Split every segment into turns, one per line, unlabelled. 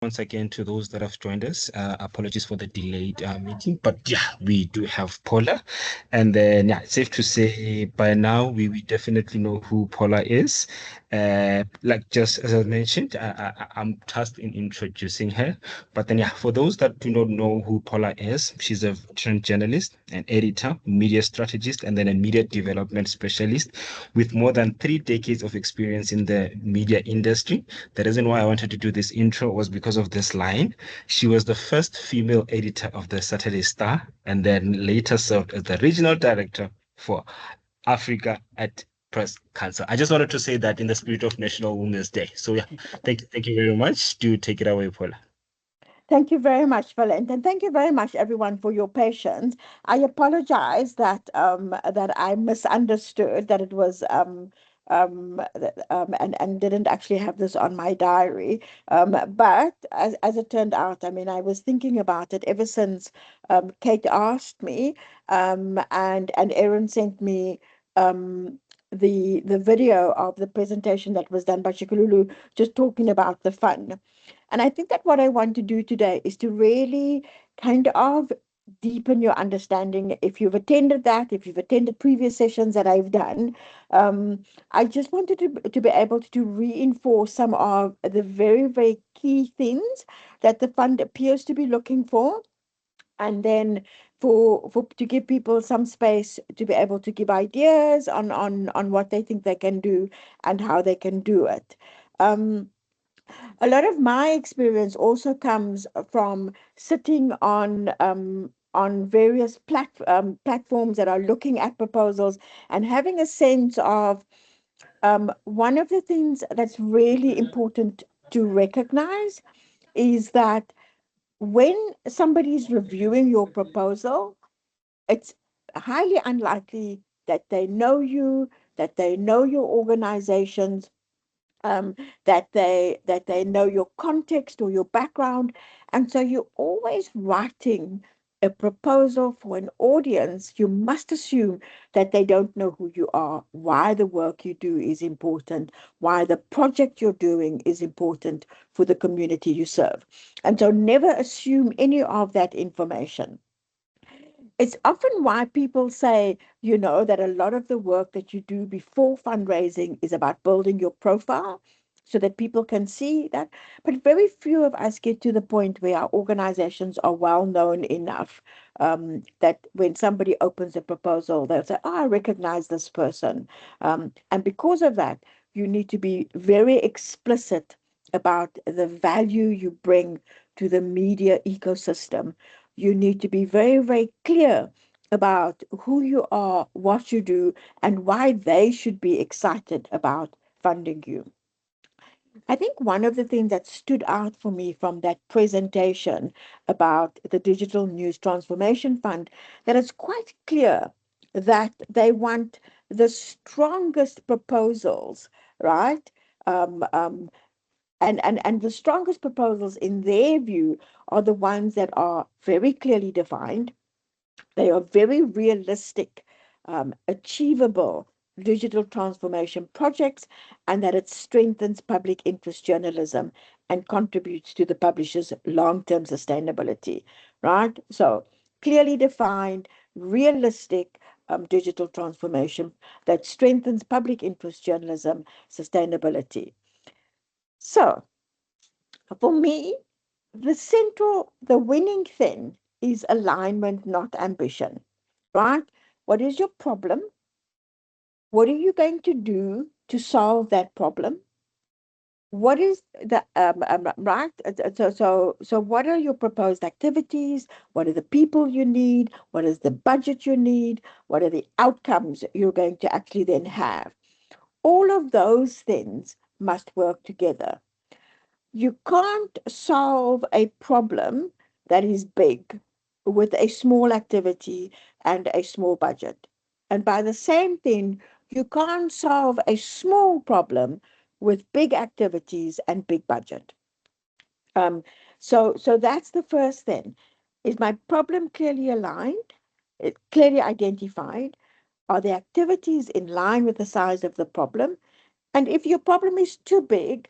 once again to those that have joined us. Apologies for the delayed meeting, but yeah, we do have Paula. And then, yeah, it's safe to say by now we definitely know who Paula is. Like just as I mentioned, I'm tasked in introducing her. But then, yeah, for those that do not know who Paula is, she's a veteran journalist, an editor, media strategist, and then a media development specialist with more than 3 decades of experience in the media industry. The reason why I wanted to do this intro was because of this line. She was the first female editor of the Saturday Star and then later served as the regional director for Africa at Press Council. I just wanted to say that in the spirit of National Women's Day. So yeah, thank you very much. Do take it away, Paula.
Thank you very much, Valent, and thank you very much, everyone, for your patience. I apologize that I misunderstood that it was and didn't actually have this on my diary. But as it turned out, I mean, I was thinking about it ever since Kate asked me, and Erin sent me the video of the presentation that was done by Shikululu, just talking about the fund. And I think that what I want to do today is to really kind of deepen your understanding. If you've attended that, if you've attended previous sessions that I've done, I just wanted to be able to reinforce some of the very, very key things that the fund appears to be looking for. And then for to give people some space to be able to give ideas on what they think they can do and how they can do it. Um, a lot of my experience also comes from sitting on various platforms that are looking at proposals and having a sense of one of the things that's really important to recognize is that when somebody is reviewing your proposal, it's highly unlikely that they know you, that they know your organizations, um, that they know your context or your background, and so you're always writing a proposal for an audience. You must assume that they don't know who you are, why the work you do is important, why the project you're doing is important for the community you serve, and so never assume any of that information. It's often why people say, that a lot of the work that you do before fundraising is about building your profile so that people can see that. But very few of us get to the point where our organizations are well known enough that when somebody opens a proposal, they'll say, oh, I recognize this person. And because of that, you need to be very explicit about the value you bring to the media ecosystem. You need to be very, very clear about who you are, what you do, and why they should be excited about funding you. I think one of the things that stood out for me from that presentation about the Digital News Transformation Fund, that it's quite clear that they want the strongest proposals, right? Um, um, and the strongest proposals in their view are the ones that are very clearly defined. They are very realistic, achievable digital transformation projects, and that it strengthens public interest journalism and contributes to the publisher's long-term sustainability, right? So clearly defined, realistic digital transformation that strengthens public interest journalism, sustainability. So for me, the winning thing is alignment, not ambition, right? What is your problem? What are you going to do to solve that problem? What is the right? So what are your proposed activities? What are the people you need? What is the budget you need? What are the outcomes you're going to actually then have? All of those things must work together. You can't solve a problem that is big with a small activity and a small budget. And by the same thing, you can't solve a small problem with big activities and big budget. Um, so that's the first thing. Is my problem clearly aligned? Clearly identified? Are the activities in line with the size of the problem? And if your problem is too big,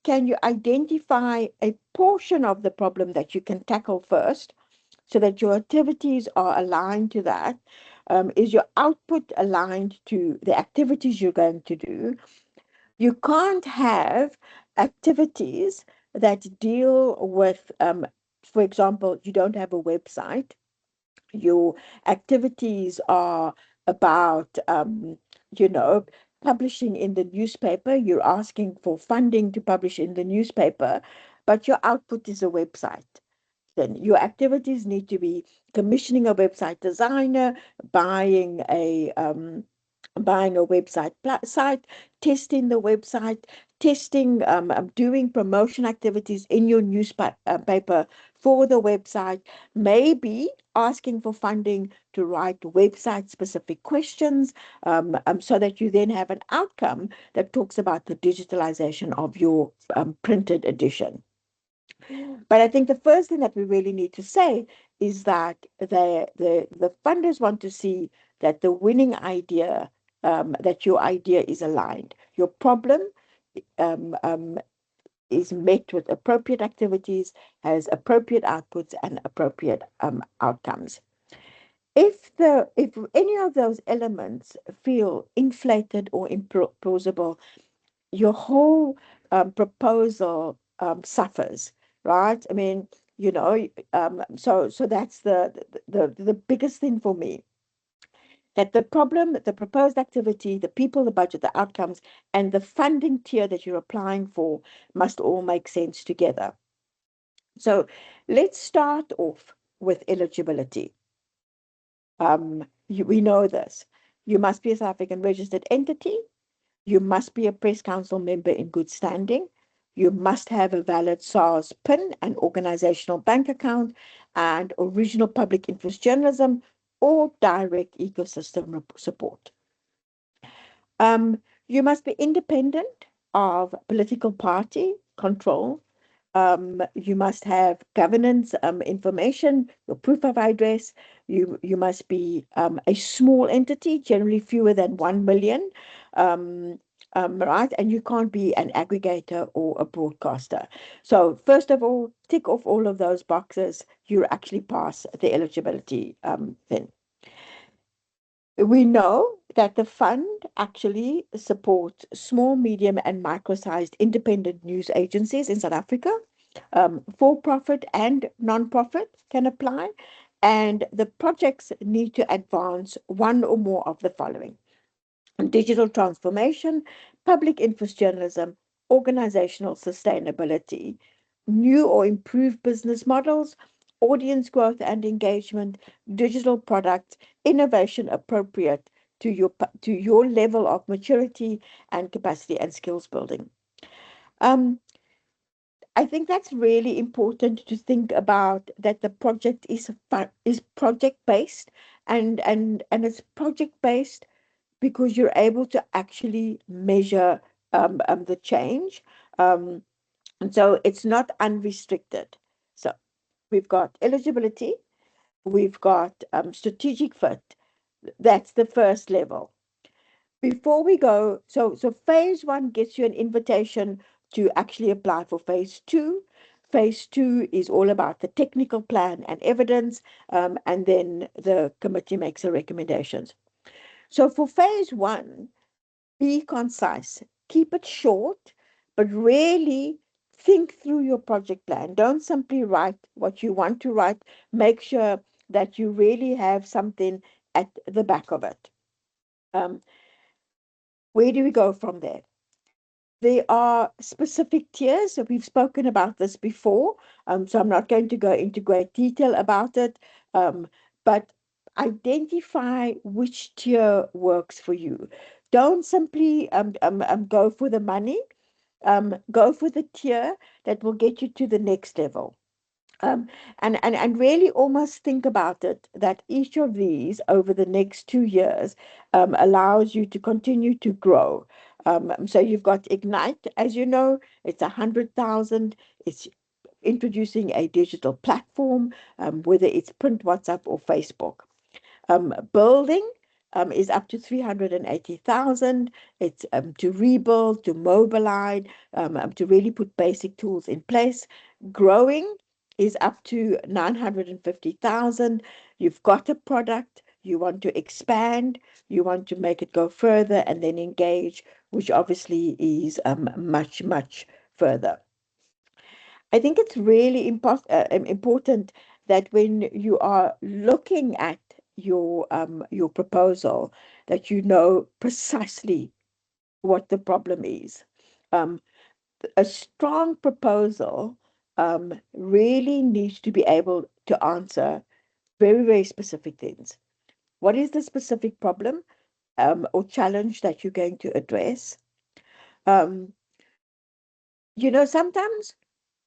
can you identify a portion of the problem that you can tackle first so that your activities are aligned to that? Is your output aligned to the activities you're going to do? You can't have activities that deal with, for example, you don't have a website. Your activities are about, you know, publishing in the newspaper. You're asking for funding to publish in the newspaper, but your output is a website. Then your activities need to be commissioning a website designer, buying a website site, testing the website, testing, doing promotion activities in your newspaper for the website, maybe asking for funding to write website specific questions, so that you then have an outcome that talks about the digitalization of your printed edition. But I think the first thing that we really need to say is that the funders want to see that the winning idea, that your idea is aligned. Your problem um, um, is met with appropriate activities, has appropriate outputs and appropriate outcomes. If any of those elements feel inflated or implausible, your whole proposal suffers, right? I mean, so that's the biggest thing for me, that the problem, the proposed activity, the people, the budget, the outcomes, and the funding tier that you're applying for must all make sense together. So let's start off with eligibility. We know this. You must be a South African registered entity. You must be a Press Council member in good standing. You must have a valid SARS PIN, an organizational bank account, and original public interest journalism or direct ecosystem support. You must be independent of political party control. You must have governance information, your proof of address. You must be a small entity, generally fewer than 1 million, right? And you can't be an aggregator or a broadcaster. So first of all, tick off all of those boxes. You actually pass the eligibility then. We know that the fund actually supports small, medium, and micro-sized independent news agencies in South Africa. For-profit and non-profit can apply, and the projects need to advance one or more of the following: digital transformation, public interest journalism, organizational sustainability, new or improved business models, audience growth and engagement, digital products, innovation appropriate to your level of maturity and capacity and skills building. Um, I think that's really important to think about, that the project is project based, and it's project based because you're able to actually measure the change. Um, and so it's not unrestricted. So we've got eligibility, we've got strategic fit. That's the first level. Before we go, so phase one gets you an invitation to actually apply for phase two. Phase two is all about the technical plan and evidence, and then the committee makes the recommendations. So for phase one, be concise, keep it short, but really think through your project plan. Don't simply write what you want to write. Make sure that you really have something at the back of it. Um, where do we go from there? There are specific tiers. So we've spoken about this before. So I'm not going to go into great detail about it. But identify which tier works for you. Don't simply go for the money. Go for the tier that will get you to the next level. And really almost think about it, that each of these over the next 2 years allows you to continue to grow. So you've got Ignite, as you know, it's 100,000. It's introducing a digital platform, whether it's print, WhatsApp, or Facebook. Building, is up to 380,000. It's to rebuild, to mobilize, to really put basic tools in place. Growing is up to 950,000. You've got a product, you want to expand, you want to make it go further, and then engage, which obviously is much, much further. I think it's really important that when you are looking at your proposal, that you know precisely what the problem is. Um, a strong proposal really needs to be able to answer very, very specific things. What is the specific problem or challenge that you're going to address? Um, sometimes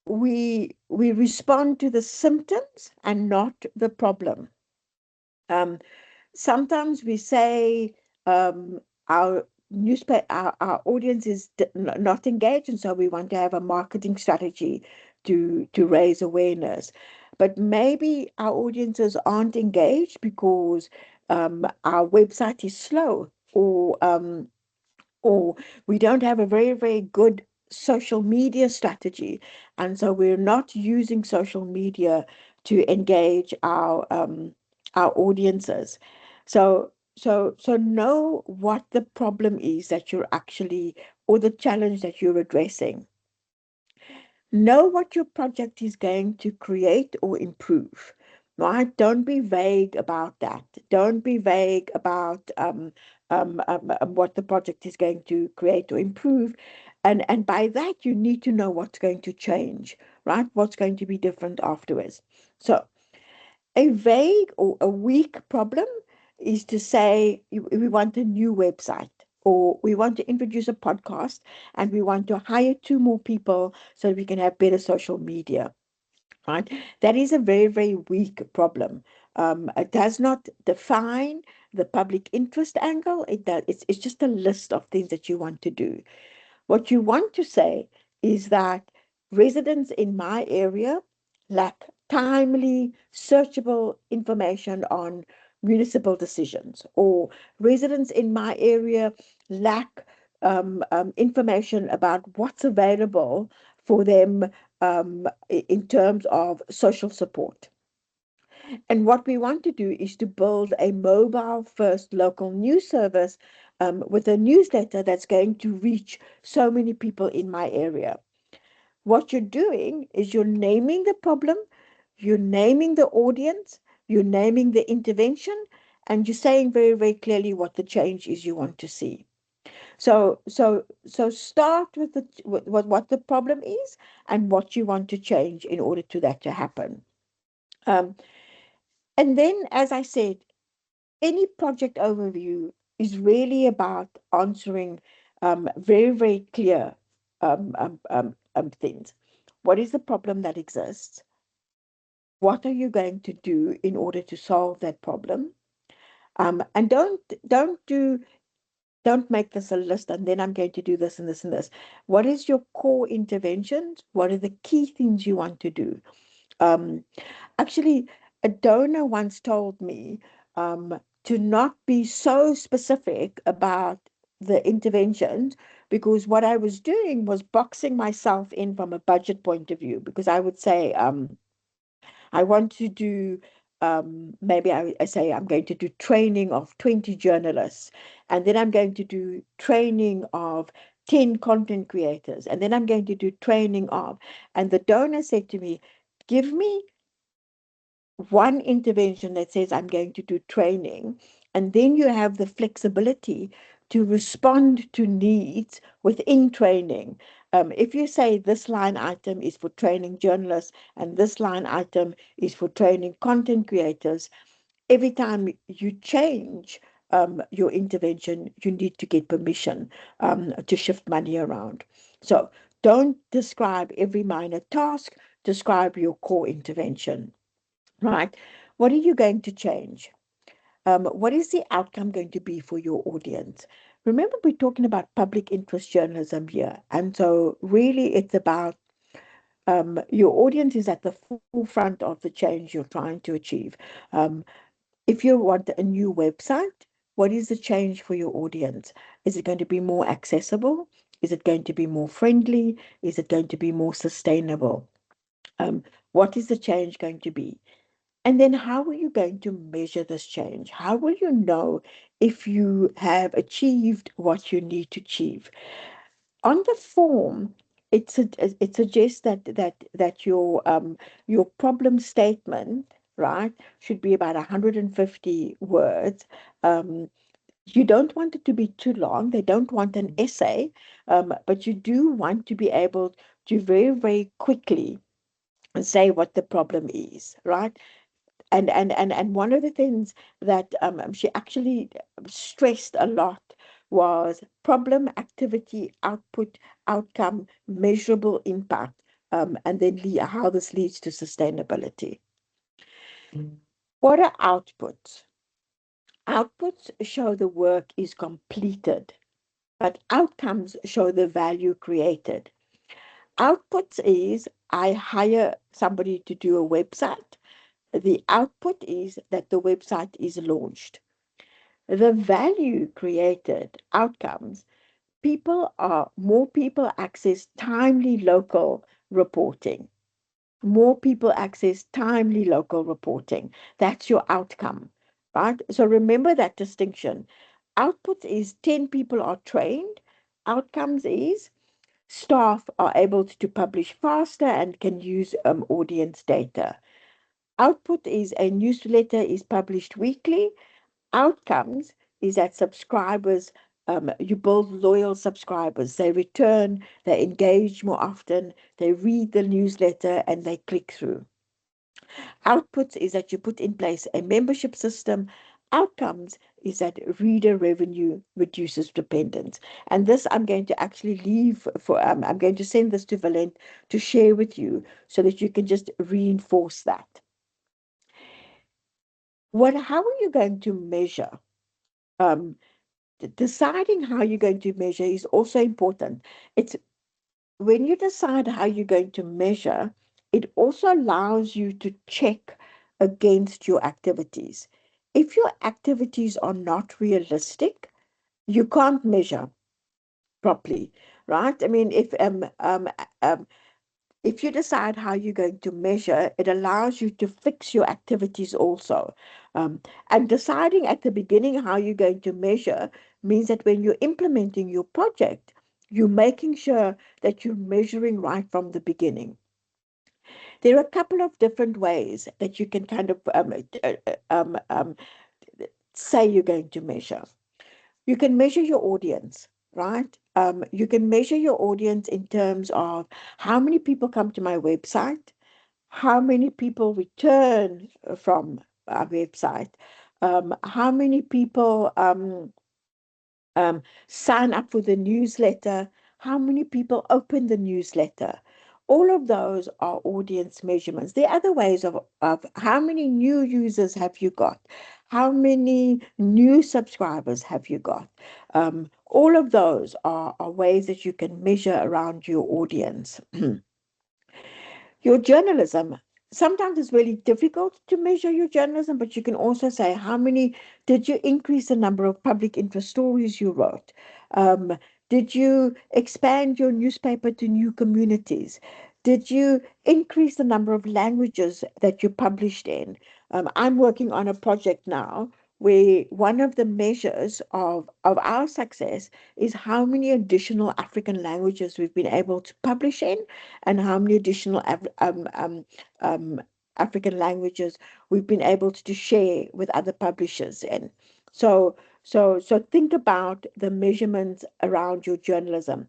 we respond to the symptoms and not the problem. Um, Sometimes we say our our audience is not engaged, and so we want to have a marketing strategy to raise awareness. But maybe our audiences aren't engaged because our website is slow, or we don't have a very, very good social media strategy. And so we're not using social media to engage our audiences. So know what the problem is that you're actually, or the challenge that you're addressing. Know what your project is going to create or improve. Right? Don't be vague about that. Don't be vague about what the project is going to create or improve. And by that, you need to know what's going to change, right? What's going to be different afterwards. So a vague or a weak problem is to say we want a new website, or we want to introduce a podcast, and we want to hire two more people so that we can have better social media, right? That is a very, very weak problem. It does not define the public interest angle. It's just a list of things that you want to do. What you want to say is that residents in my area lack timely, searchable information on municipal decisions, or residents in my area lack information about what's available for them in terms of social support. And what we want to do is to build a mobile first local news service with a newsletter that's going to reach so many people in my area. What you're doing is you're naming the problem, you're naming the audience, you're naming the intervention, and you're saying very, very clearly what the change is you want to see. So start with what the problem is and what you want to change in order to that to happen. Um, and then, as I said, any project overview is really about answering very, very clear things. What is the problem that exists? What are you going to do in order to solve that problem? And don't make this a list and then I'm going to do this and this and this. What is your core interventions? What are the key things you want to do? Um, Actually, a donor once told me to not be so specific about the interventions, because what I was doing was boxing myself in from a budget point of view. Because I would say, I want to do, maybe I say I'm going to do training of 20 journalists, and then I'm going to do training of 10 content creators, and then I'm going to do training of, and the donor said to me, give me one intervention that says I'm going to do training, and then you have the flexibility to respond to needs within training. If you say this line item is for training journalists and this line item is for training content creators, every time you change your intervention, you need to get permission to shift money around. So don't describe every minor task, describe your core intervention. Right. What are you going to change? What is the outcome going to be for your audience? Remember, we're talking about public interest journalism here. And so, really, it's about your audience is at the forefront of the change you're trying to achieve. Um, if you want a new website, What is the change for your audience? Is it going to be more accessible? Is it going to be more friendly? Is it going to be more sustainable? Um, what is the change going to be? And then how are you going to measure this change? How will you know if you have achieved what you need to achieve? On the form, it suggests that your problem statement, right, should be about 150 words. Um, you don't want it to be too long. They don't want an essay, but you do want to be able to very quickly say what the problem is, right? And one of the things that she actually stressed a lot was problem, activity, output, outcome, measurable impact, and then how this leads to sustainability. What are outputs? Outputs show the work is completed, but outcomes show the value created. Outputs is I hire somebody to do a website. The output is that the website is launched. The value created outcomes, more people access timely local reporting. More people access timely local reporting. That's your outcome, right? So remember that distinction. Outputs is 10 people are trained. Outcomes is staff are able to publish faster and can use audience data. Output is a newsletter is published weekly. Outcomes is that subscribers, you build loyal subscribers. They return, they engage more often, they read the newsletter, and they click through. Outputs is that you put in place a membership system. Outcomes is that reader revenue reduces dependence. And this I'm going to actually leave for, I'm going to send this to Valent to share with you so that you can just reinforce that. How are you going to measure? Um, Deciding how you're going to measure is also important. It's when you decide how you're going to measure, it also allows you to check against your activities. If your activities are not realistic, you can't measure properly, right? I mean, um, if you decide how you're going to measure, it allows you to fix your activities also. And deciding at the beginning how you're going to measure means that when you're implementing your project, you're making sure that you're measuring right from the beginning. There are a couple of different ways that you can kind of say you're going to measure. You can measure your audience, right? You can measure your audience in terms of how many people come to my website, how many people return from our website, how many people sign up for the newsletter, how many people open the newsletter. All of those are audience measurements. The other ways of how many new users have you got? How many new subscribers have you got? All of those are ways that you can measure around your audience. Your journalism, sometimes it's really difficult to measure your journalism, but you can also say how many did you increase the number of public interest stories you wrote? Um, did you expand your newspaper to new communities? Did you increase the number of languages that you published in? I'm working on a project now where one of the measures of our success is how many additional African languages we've been able to publish in and how many additional um, African languages we've been able to share with other publishers. And so think about the measurements around your journalism.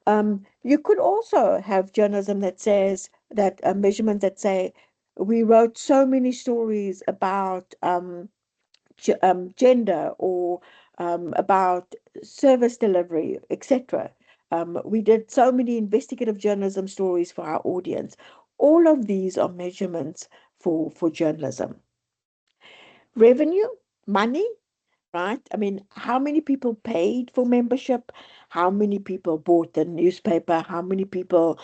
You could also have journalism that says that a measurement that say we wrote so many stories about gender or about service delivery, etc. We did so many investigative journalism stories for our audience. All of these are measurements for journalism. Revenue, money, right? I mean, how many people paid for membership? how many people bought the newspaper, how many people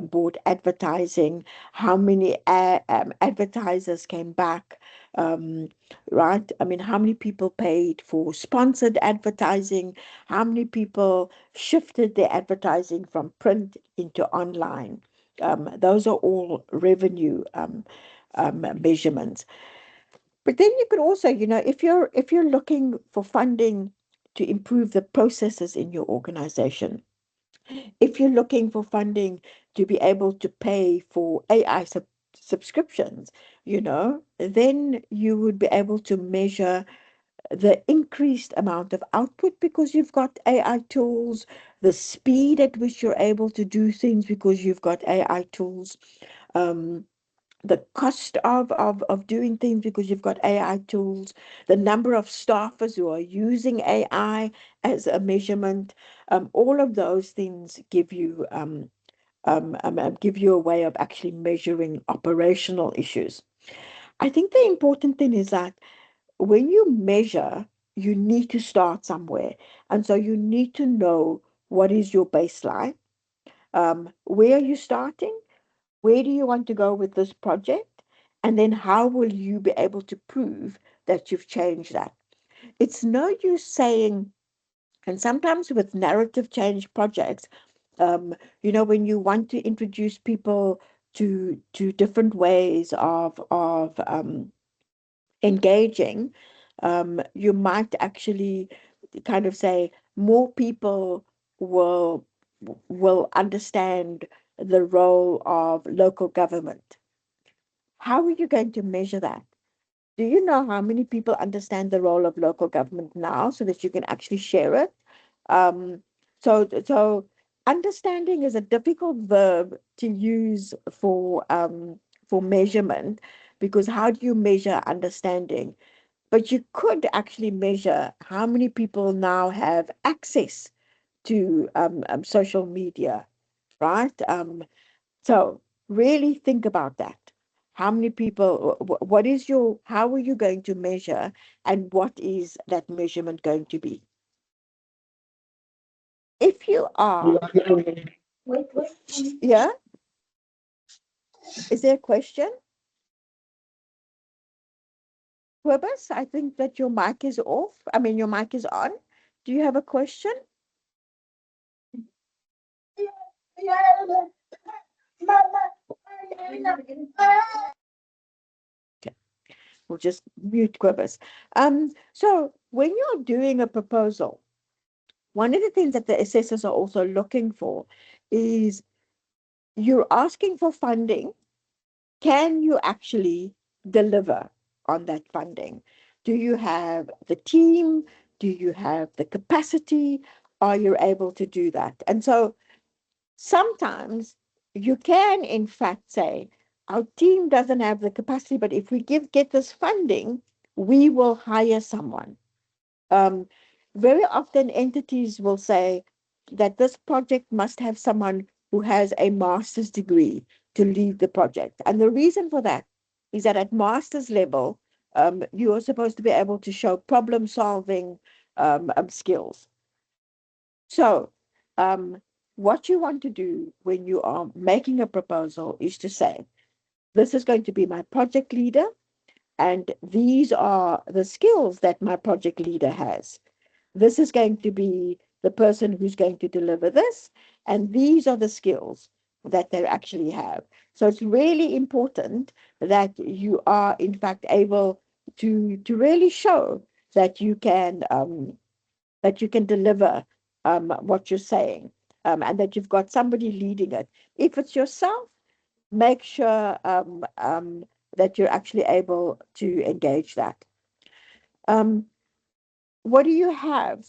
bought advertising, how many advertisers came back, um, right? I mean, how many people paid for sponsored advertising, how many people shifted their advertising from print into online. Those are all revenue measurements. But then you could also, if you're looking for funding to improve the processes in your organization, if you're looking for funding to be able to pay for AI subscriptions, then you would be able to measure the increased amount of output because you've got AI tools, the speed at which you're able to do things because you've got AI tools. Um, the cost of doing things because you've got AI tools, the number of staffers who are using AI as a measurement, all of those things give you a way of actually measuring operational issues. I think the important thing is that when you measure, you need to start somewhere, and so you need to know what is your baseline. Where are you starting? Where do you want to go with this project? And then how will you be able to prove that you've changed that? It's no use saying, and sometimes with narrative change projects, when you want to introduce people to different ways of engaging, you might actually kind of say more people will will understand the role of local government. How are you going to measure that? Do you know how many people understand the role of local government now so that you can actually share it? Um, so understanding is a difficult verb to use for measurement, because how do you measure understanding? But you could actually measure how many people now have access to social media, right? So really think about that. How many people, what is how are you going to measure, and what is that measurement going to be? If you are, yeah, is there a question? Quibus, I think that your mic is off. I mean, your mic is on. Do you have a question? Okay, we'll just mute Quibus. So when you're doing a proposal, one of the things that the assessors are also looking for is you're asking for funding. Can you actually deliver on that funding? Do you have the team? Do you have the capacity? Are you able to do that? And so sometimes you can, in fact, say, our team doesn't have the capacity, but if we get this funding, we will hire someone. Um, Very often, entities will say that this project must have someone who has a master's degree to lead the project. And the reason for that is that at master's level, you are supposed to be able to show problem solving skills. So, what you want to do when you are making a proposal is to say, this is going to be my project leader, and these are the skills that my project leader has. This is going to be the person who's going to deliver this, and these are the skills that they actually have. So it's really important that you are, in fact, able to really show that you can deliver what you're saying, and that you've got somebody leading it. If it's yourself, make sure that you're actually able to engage that. Um, what do you have?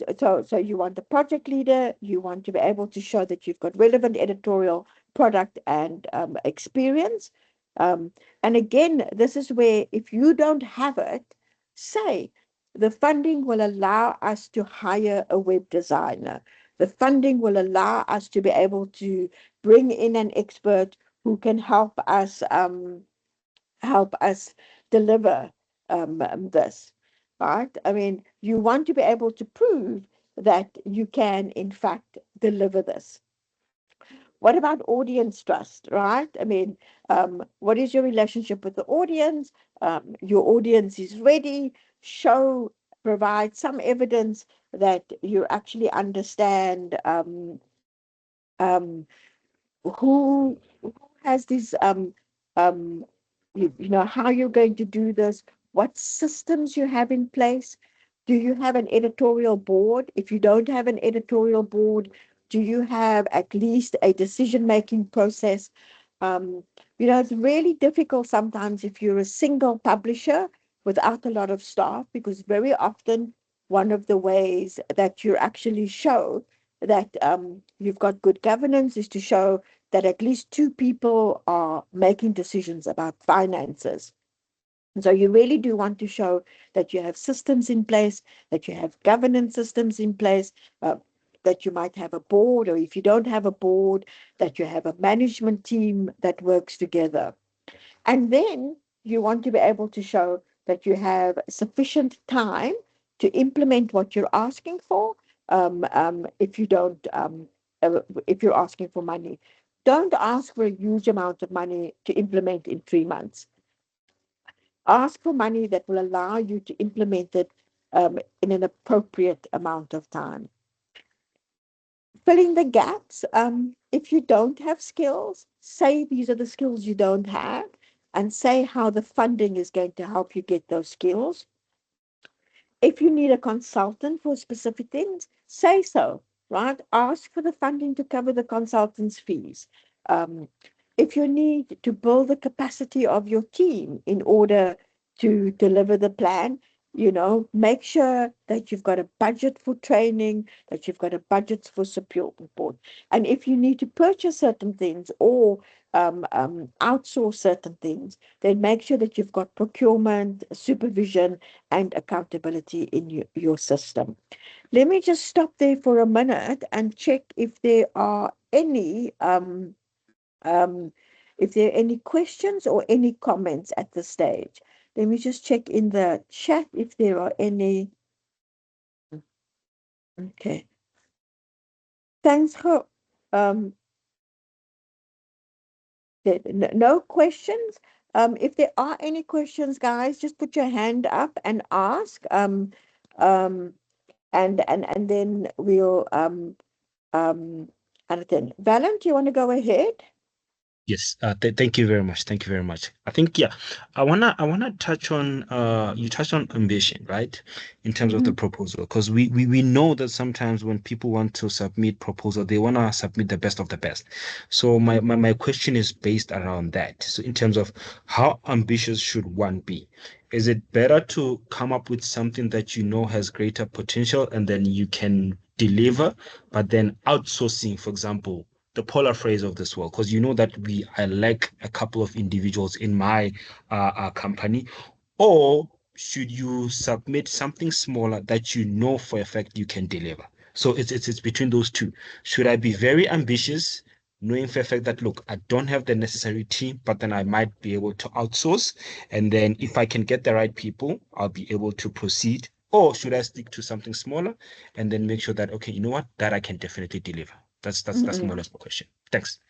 So you want the project leader, you want to be able to show that you've got relevant editorial product and experience. Um, and again, this is where if you don't have it, say the funding will allow us to hire a web designer. The funding will allow us to be able to bring in an expert who can help us deliver this, right? I mean, you want to be able to prove that you can, in fact, deliver this. What about audience trust, right? I mean, what is your relationship with the audience? Your audience is ready. Show, provide some evidence that you actually understand um, who has this how you're going to do this, what systems you have in place. Do you have an editorial board? If you don't have an editorial board, do you have at least a decision making process? um, it's really difficult sometimes if you're a single publisher without a lot of staff, because very often one of the ways that you actually show that you've got good governance is to show that at least two people are making decisions about finances. And so you really do want to show that you have systems in place, that you have governance systems in place, uh, that you might have a board, or if you don't have a board, that you have a management team that works together. And then you want to be able to show that you have sufficient time to implement what you're asking for. If you don't, if you're asking for money, don't ask for a huge amount of money to implement in 3 months. Ask for money that will allow you to implement it in an appropriate amount of time. Filling the gaps. If you don't have skills, say these are the skills you don't have, and say how the funding is going to help you get those skills. If you need a consultant for specific things, say so, right? Ask for the funding to cover the consultant's fees. Um, if you need to build the capacity of your team in order to deliver the plan, make sure that you've got a budget for training, that you've got a budget for support. And if you need to purchase certain things or outsource certain things, then make sure that you've got procurement, supervision, and accountability in your system. Let me just stop there for a minute and check um, if there are any questions or any comments at this stage. Let me just check in the chat if there are any. Okay. Thanks. Um, no questions. If there are any questions, guys, just put your hand up and ask. Um, and then we'll understand. Valen, do you want to go ahead?
Yes, thank you very much. Thank you very much. I think, yeah, I wanna touch on you touched on ambition, right? In terms of the
Mm-hmm.
proposal, because we know that sometimes when people want to submit proposal, they want to submit the best of the best. So my question is based around that. So in terms of how ambitious should one be? Is it better to come up with something that you know has greater potential and then you can deliver, but then outsourcing, for example, the polar phrase of this world, because you know that I lack a couple of individuals in my company, or should you submit something smaller that you know for a fact you can deliver? So it's between those two. Should I be very ambitious, knowing for a fact that look, I don't have the necessary team, but then I might be able to outsource, and then if I can get the right people, I'll be able to proceed. Or should I stick to something smaller and then make sure that okay, you know what, that I can definitely deliver? That's more or
Mm-mm.
less my question. Thanks.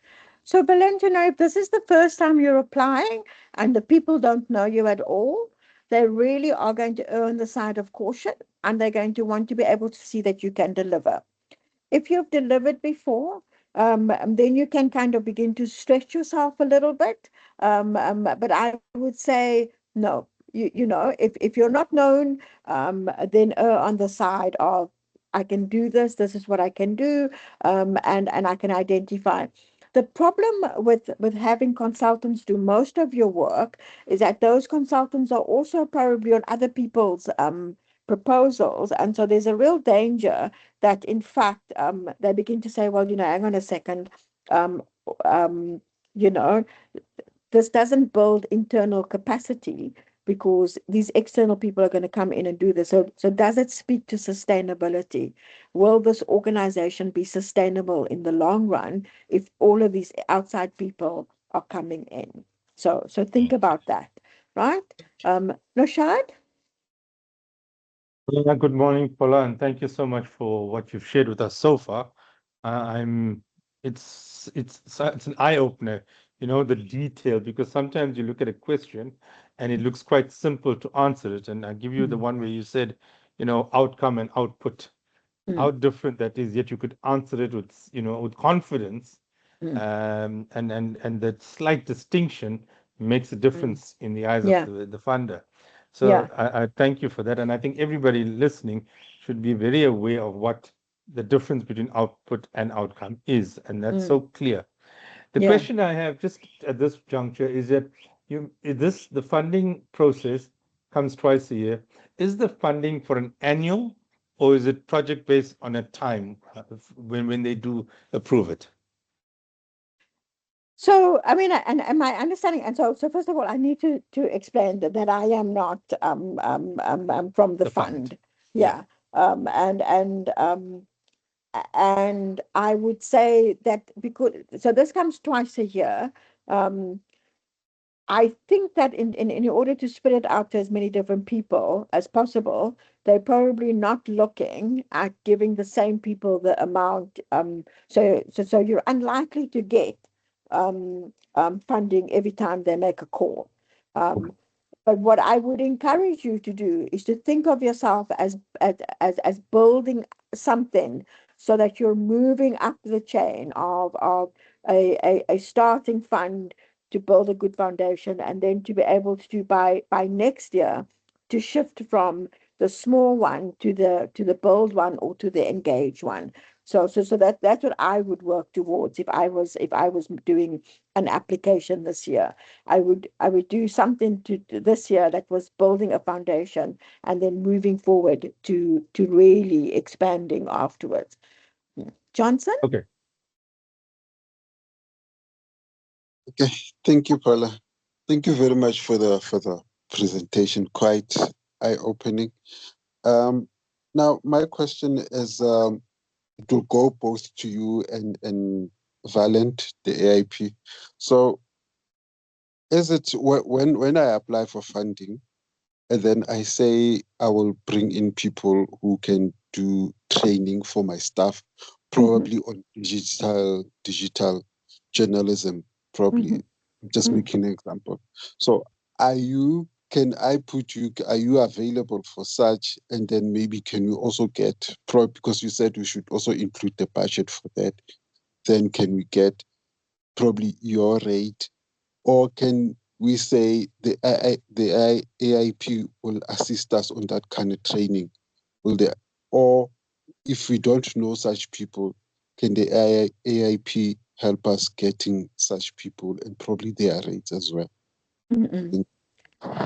So, Belinda, if this is the first time you're applying and the people don't know you at all, they really are going to err on the side of caution, and they're going to want to be able to see that you can deliver. If you've delivered before, then you can kind of begin to stretch yourself a little bit. But I would say no. If you're not known, then err on the side of I can do this. This is what I can do, and I can identify. The problem with having consultants do most of your work is that those consultants are also probably on other people's proposals, and so there's a real danger that in fact they begin to say, well, hang on a second, um, um, you know, this doesn't build internal capacity because these external people are going to come in and do this. So does it speak to sustainability? Will this organization be sustainable in the long run if all of these outside people are coming in? So think about that, right? Noshad?
Good morning, Paula, and thank you so much for what you've shared with us so far. I'm it's an eye opener, the detail, because sometimes you look at a question and it looks quite simple to answer it. And I give you the
Mm,
one where you said, outcome and output, how
mm,
different that is, yet you could answer it with, with confidence.
mm,
And that slight distinction makes a
mm.
difference in the eyes of
Yeah,
the funder. So
yeah.
I thank you for that, and I think everybody listening should be very aware of what the difference between output and outcome is, and that's so
Mm,
clear. The
yeah.
question I have just at this juncture is that the funding process comes twice a year. Is the funding for an annual, or is it project based on a time when they do approve it?
So, I mean, and my understanding, and so first of all, I need to explain that I am not from the
The fund.
fund.
Yeah.
Yeah. And I would say that because so this comes twice a year. Um, I think that in order to spread it out to as many different people as possible, they're probably not looking at giving the same people the amount. So you're unlikely to get funding every time they make a call.
Okay.
Um, but what I would encourage you to do is to think of yourself as building something so that you're moving up the chain of a starting fund to build a good foundation, and then to be able to by next year to shift from the small one to the build one or to the engage one. So that's what I would work towards if I was doing an application this year. I would do something to this year that was building a foundation and then moving forward to really expanding afterwards. Johnson?
Okay.
Okay, thank you, Paula. Thank you very much for the presentation. Quite eye-opening. Um, Now, my question is to go both to you and Valent, the AIP. So, is it when I apply for funding, and then I say I will bring in people who can do training for my staff,
Mm-hmm,
probably on digital journalism,
mm-hmm,
probably just
mm-hmm,
making an example. So can I put you, are you available for such? And then maybe can you also get because you said we should also include the budget for that. Then can we get probably your rate, or can we say the AIP will assist us on that kind of training? Will they, or if we don't know such people, can the AIP help us getting such people and probably their rates as well?
mm-hmm.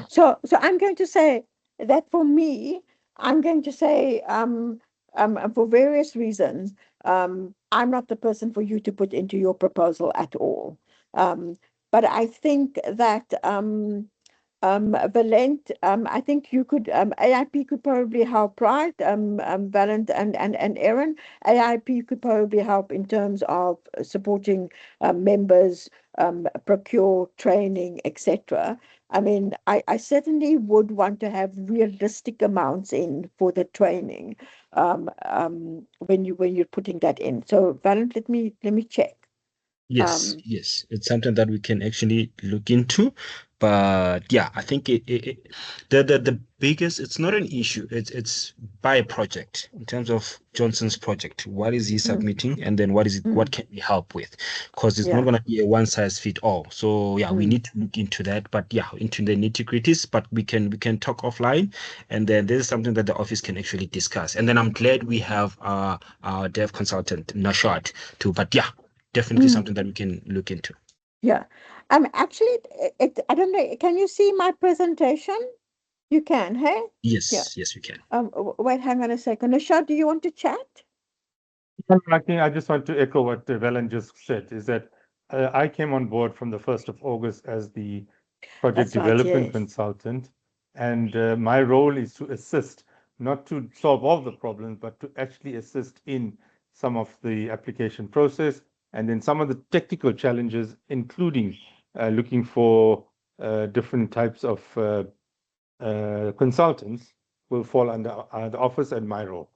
So I'm going to say that for me, I'm going to say for various reasons, I'm not the person for you to put into your proposal at all. Um, but I think that Valent, I think you could, AIP could probably help, right? Valent and Aaron, AIP could probably help in terms of supporting members, procure training, etc. I mean, I certainly would want to have realistic amounts in for the training when you're putting that in. So, Valent, let me check.
Yes,
Um,
yes, it's something that we can actually look into. But yeah, I think the biggest, it's not an issue. It's by project in terms of Johnson's project. What is he
mm,
submitting, and then what
mm,
can we help with? Because it's not
yeah.
gonna be a one size fit all. So yeah, we
Mm,
need to look into that. But yeah, into the nitty-gritties. But we can talk offline, and then this is something that the office can actually discuss. And then I'm glad we have our dev consultant Nashad too. But yeah, definitely
mm.
something that we can look into.
Yeah. Actually, I don't know. Can you see my presentation? You can, hey? Yeah.
Yes, yes, we can.
Wait, hang on a second. Nisha, do you want to chat?
I think I just want to echo what Velen just said, is that I came on board from the 1st of August as the project
That's right,
development
yes.
consultant. And my role is to assist, not to solve all the problems, but to actually assist in some of the application process and then some of the technical challenges, including looking for different types of consultants will fall under the office and my role.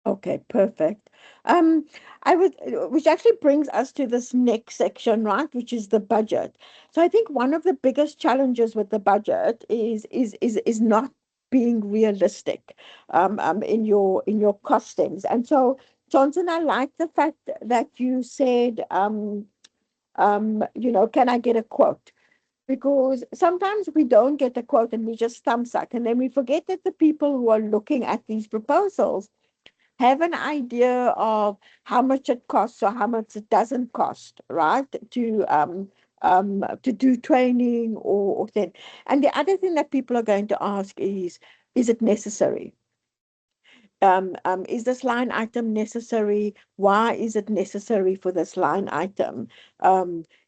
Okay, perfect. Which actually brings us to this next section, right, which is the budget. So I think one of the biggest challenges with the budget is not being realistic in your costings. And so, Johnson, I like the fact that you said, can I get a quote? Because sometimes we don't get a quote and we just thumb suck, and then we forget that the people who are looking at these proposals have an idea of how much it costs or how much it doesn't cost, right? To do training or thing. And the other thing that people are going to ask is it necessary? Is this line item necessary? Why is it necessary for this line item?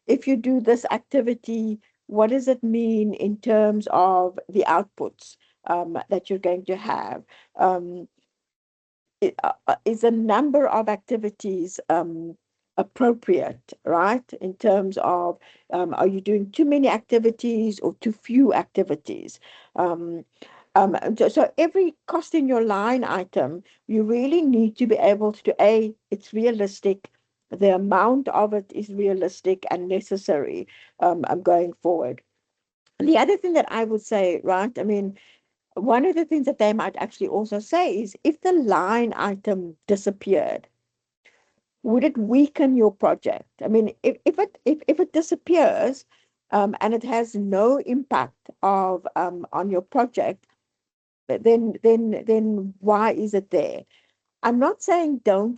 If you do this activity, what does it mean in terms of the outputs that you're going to have? Is a number of activities appropriate, right? In terms of, are you doing too many activities or too few activities? Um, so every cost in your line item, you really need to be able to, it's realistic, the amount of it is realistic and necessary going forward. And the other thing that I would say, right, I mean, one of the things that they might actually also say is if the line item disappeared, would it weaken your project? I mean, if it disappears and it has no impact of on your project, then why is it there? I'm not saying don't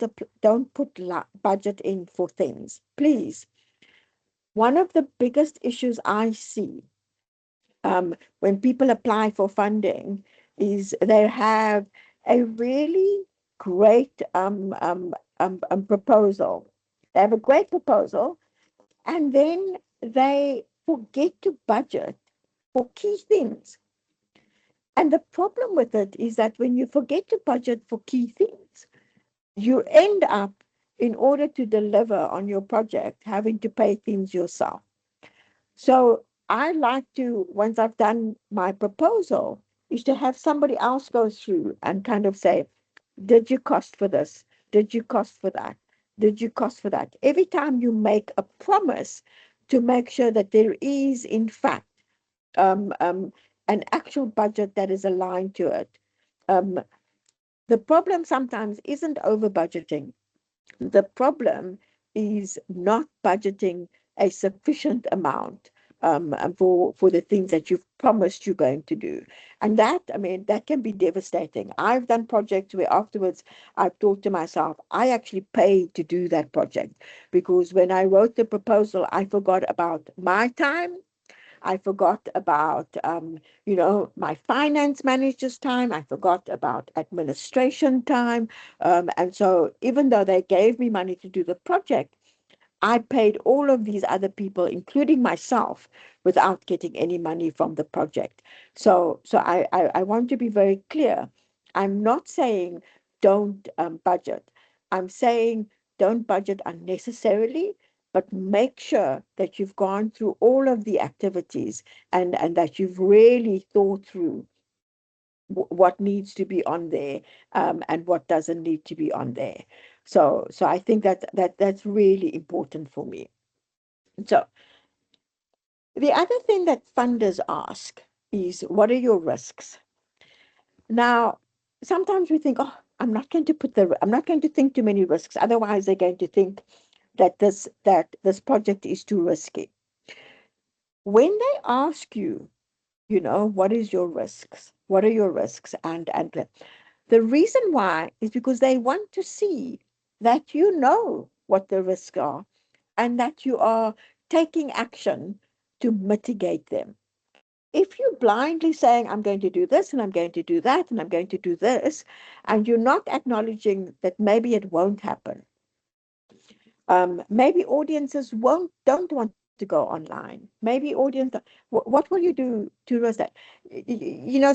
put budget in for things. Please. One of the biggest issues I see when people apply for funding is they have a really great proposal. They have a great proposal, and then they forget to budget for key things. And the problem with it is that when you forget to budget for key things, you end up, in order to deliver on your project, having to pay things yourself. So I like to, once I've done my proposal, is to have somebody else go through and kind of say, did you cost for this? Did you cost for that? Did you cost for that? Every time you make a promise to make sure that there is, in fact, um, um, an actual budget that is aligned to it. Um, the problem sometimes isn't over budgeting. The problem is not budgeting a sufficient amount for the things that you've promised you're going to do. And that, I mean, that can be devastating. I've done projects where afterwards I've thought to myself, I actually paid to do that project because when I wrote the proposal, I forgot about my time. I forgot about, my finance manager's time. I forgot about administration time. And so even though they gave me money to do the project, I paid all of these other people, including myself, without getting any money from the project. So I want to be very clear. I'm not saying don't budget. I'm saying don't budget unnecessarily, but make sure that you've gone through all of the activities and that you've really thought through what needs to be on there and what doesn't need to be on there. So I think that's really important for me. So the other thing that funders ask is, what are your risks? Now, sometimes we think, oh, I'm not going to think too many risks. Otherwise, they're going to think that this project is too risky. When they ask you, what is your risks? What are your risks? And the reason why is because they want to see that you know what the risks are and that you are taking action to mitigate them. If you're blindly saying, I'm going to do this and I'm going to do that and I'm going to do this, and you're not acknowledging that maybe it won't happen, maybe audiences don't want to go online. Maybe what will you do to realize that?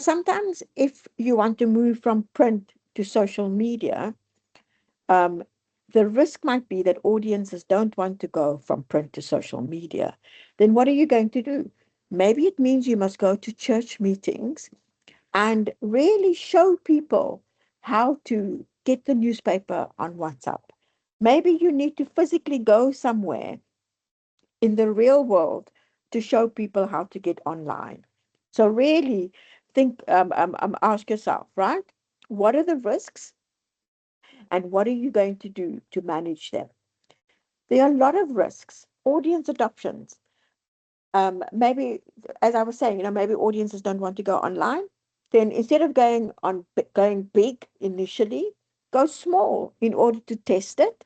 Sometimes if you want to move from print to social media, um, the risk might be that audiences don't want to go from print to social media. Then what are you going to do? Maybe it means you must go to church meetings and really show people how to get the newspaper on WhatsApp. Maybe you need to physically go somewhere in the real world to show people how to get online. So really think, ask yourself, right? What are the risks and what are you going to do to manage them? There are a lot of risks. Audience adoptions. Maybe, as I was saying, maybe audiences don't want to go online. Then instead of going big initially, go small in order to test it,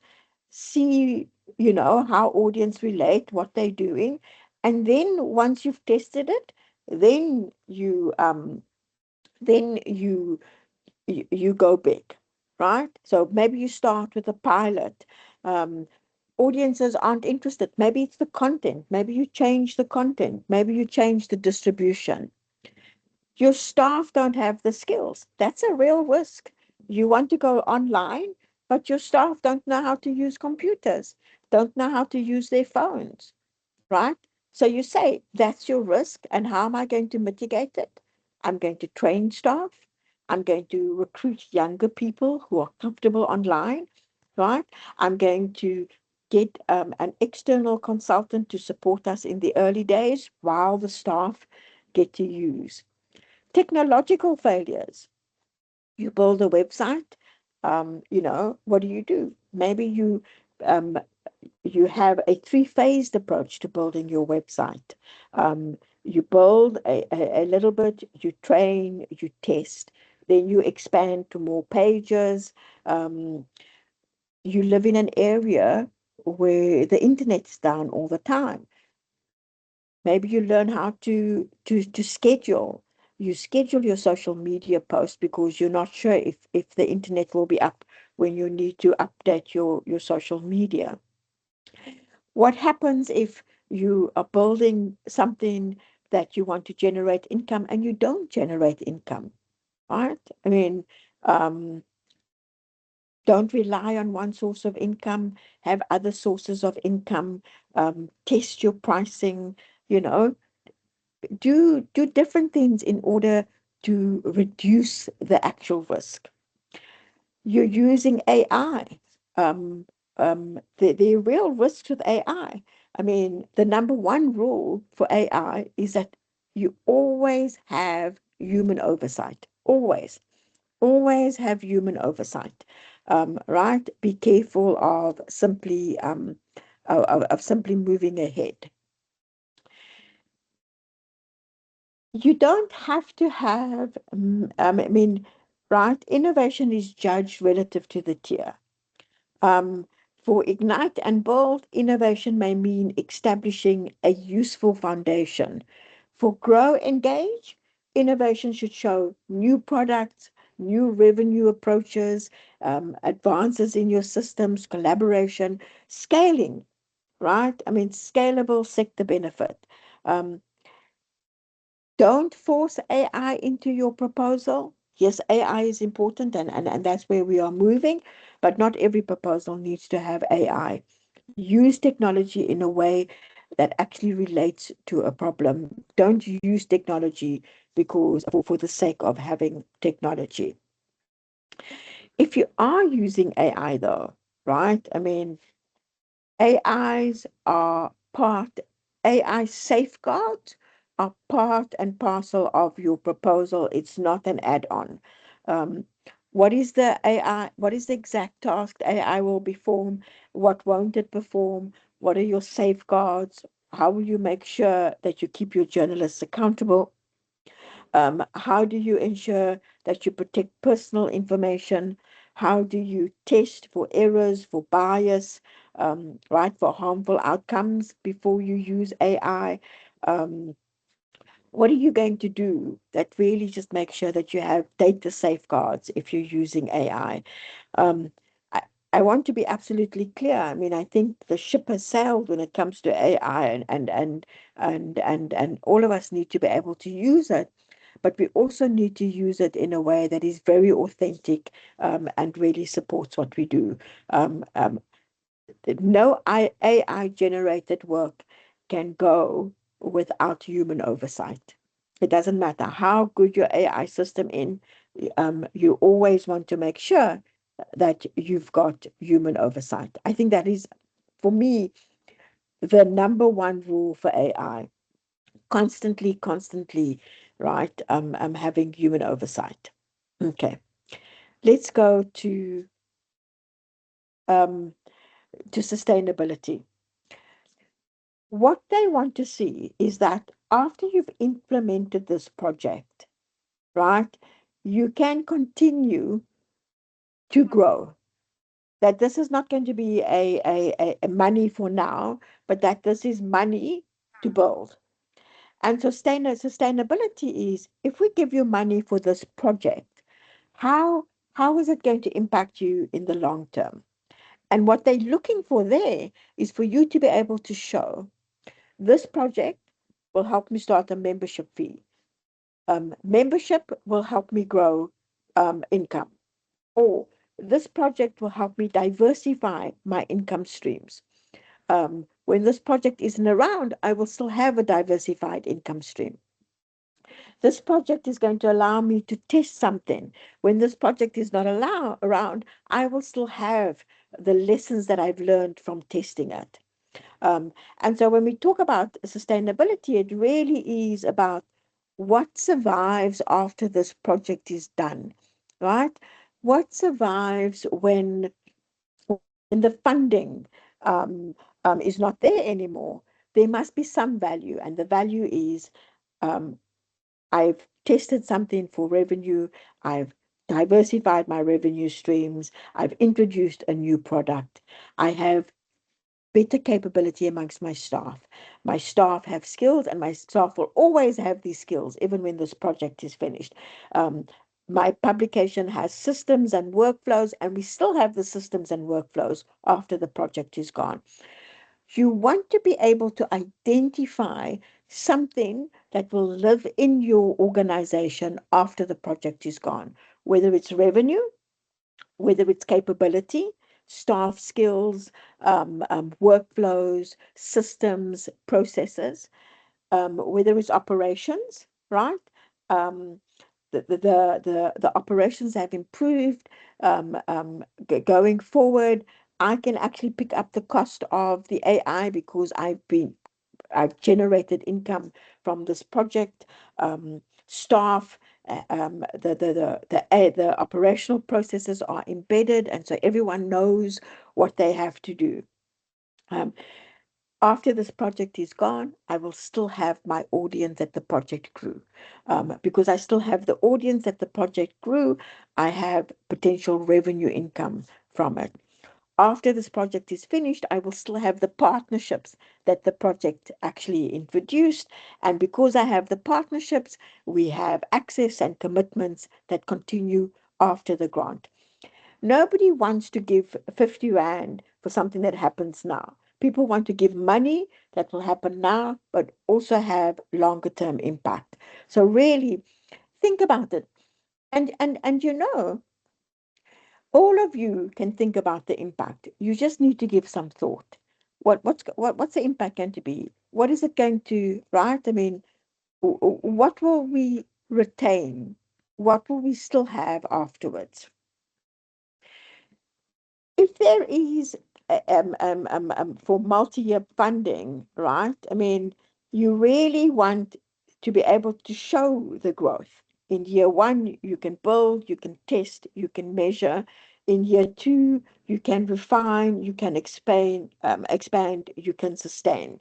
see, how audience relate, what they're doing, and then once you've tested it, then you go big, right? So maybe you start with a pilot. Um, Audiences aren't interested. Maybe it's the content. Maybe you change the content. Maybe you change the distribution. Your staff don't have the skills. That's a real risk. You want to go online, but your staff don't know how to use computers, don't know how to use their phones, right? So you say, that's your risk. And how am I going to mitigate it? I'm going to train staff. I'm going to recruit younger people who are comfortable online, right? I'm going to get an external consultant to support us in the early days while the staff get to use. Technological failures. You build a website, what do? Maybe um, you have a three-phased approach to building your website. You build a little bit, you train, you test, then you expand to more pages. Um, you live in an area where the internet's down all the time. Maybe you learn how to schedule. You schedule your social media posts because you're not sure if the internet will be up when you need to update your social media. What happens if you are building something that you want to generate income and you don't generate income, right? I mean, um, don't rely on one source of income, have other sources of income, test your pricing, you know, do different things in order to reduce the actual risk. You're using AI. Um, the real risks with AI. I mean, the number one rule for AI is that you always have human oversight. Always have human oversight. Right? Be careful of simply moving ahead. You don't have to have, I mean, right? Innovation is judged relative to the tier. Um, for Ignite and Build, innovation may mean establishing a useful foundation. For Grow Engage, innovation should show new products, new revenue approaches, advances in your systems, collaboration, scaling, right? I mean, scalable sector benefit. Um, don't force AI into your proposal. Yes, AI is important and that's where we are moving, but not every proposal needs to have AI. Use technology in a way that actually relates to a problem. Don't use technology because for the sake of having technology. If you are using AI though, right? I mean, AIs are part, AI safeguards are part and parcel of your proposal. It's not an add-on. Um, what is the AI? What is the exact task AI will perform? What won't it perform? What are your safeguards? How will you make sure that you keep your journalists accountable? How do you ensure that you protect personal information? How do you test for errors, for bias, right, for harmful outcomes before you use AI? Um, what are you going to do that really just make sure that you have data safeguards if you're using AI? Um, I, I want to be absolutely clear. I mean, I think the ship has sailed when it comes to AI, and all of us need to be able to use it, but we also need to use it in a way that is very authentic, and really supports what we do. Um, um, no AI generated work can go without human oversight. It doesn't matter how good your AI system in, you always want to make sure that you've got human oversight. I think that is, for me, the number one rule for AI. Constantly, right? Having human oversight. Okay, let's go um, to sustainability. What they want to see is that after you've implemented this project, right, you can continue to grow. That this is not going to be a money for now, but that this is money to build. And sustainability is, if we give you money for this project, how how is it going to impact you in the long term? And what they're looking for there is for you to be able to show this project will help me start a membership fee. Membership will help me grow income. Or this project will help me diversify my income streams. When this project isn't around, I will still have a diversified income stream. This project is going to allow me to test something. When this project is not around, I will still have the lessons that I've learned from testing it. And so when we talk about sustainability, it really is about what survives after this project is done, right? What survives when the funding um, is not there anymore? There must be some value, and the value is um, I've tested something for revenue. I've diversified my revenue streams. I've introduced a new product. I have better capability amongst my staff. My staff have skills, and my staff will always have these skills, even when this project is finished. Um, my publication has systems and workflows, and we still have the systems and workflows after the project is gone. You want to be able to identify something that will live in your organization after the project is gone, whether it's revenue, whether it's capability, staff skills, workflows, systems, processes, whether it's operations, right? Um, the operations have improved going forward. I can actually pick up the cost of the AI because I've generated income from this project. Staff, the operational processes are embedded, and so everyone knows what they have to do. Um, After this project is gone, I will still have my audience that the project grew. Because I still have the audience that the project grew, I have potential revenue income from it. After this project is finished, I will still have the partnerships that the project actually introduced. And because I have the partnerships, we have access and commitments that continue after the grant. Nobody wants to give 50 Rand for something that happens now. People want to give money that will happen now, but also have longer term impact. So really think about it. And all of you can think about the impact. You just need to give some thought. What's the impact going to be? What is it going to, right? I mean, what will we retain? What will we still have afterwards? If there is for multi-year funding, right? I mean, you really want to be able to show the growth. In year one, you can build, you can test, you can measure. In year two, you can refine, you can expand, you can sustain.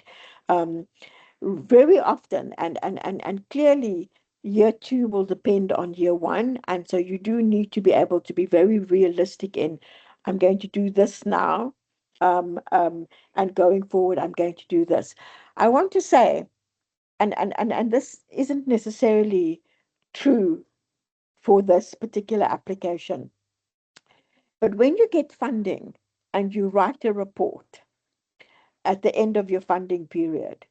Um, Very often, and clearly, year two will depend on year one, and so you do need to be able to be very realistic in, I'm going to do this now, um, um, and going forward, I'm going to do this. I want to say, and this isn't necessarily true for this particular application, but when you get funding and you write a report at the end of your funding period,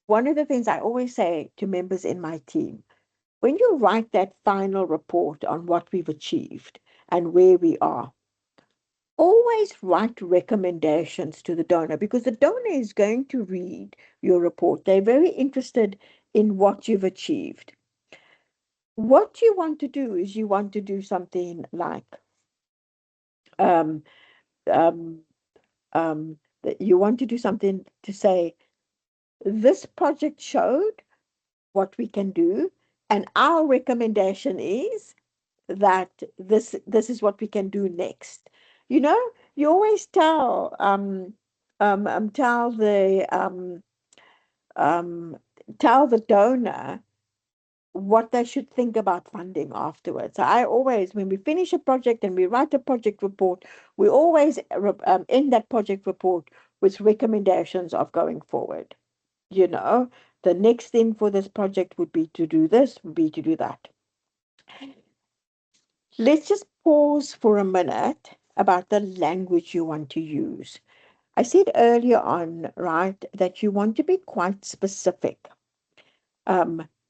one of the things I always say to members in my team, when you write that final report on what we've achieved and where we are, always write recommendations to the donor, because the donor is going to read your report. They're very interested in what you've achieved. what you want to do is you want to do something like um, um, that you want to do something to say, this project showed what we can do, and our recommendation is that this is what we can do next. You know, you always tell um, tell the donor what they should think about funding afterwards. So I always, when we finish a project and we write a project report, we always end that project report with recommendations of going forward. You know, the next thing for this project would be to do this, would be to do that. Let's just pause for a minute about the language you want to use. I said earlier on, right, that you want to be quite specific.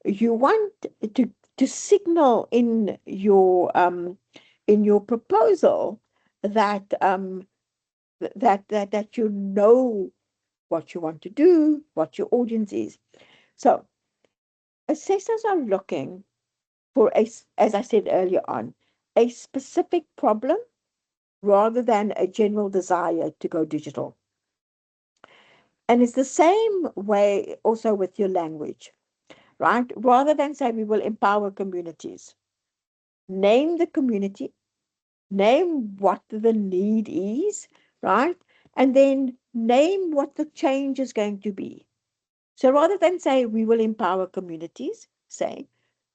You want to signal in your proposal that that you know what you want to do, what your audience is. So assessors are looking for as I said earlier on, a specific problem rather than a general desire to go digital. And it's the same way also with your language, right? Rather than say we will empower communities, name the community, name what the need is, right? And then name what the change is going to be. So rather than say we will empower communities, say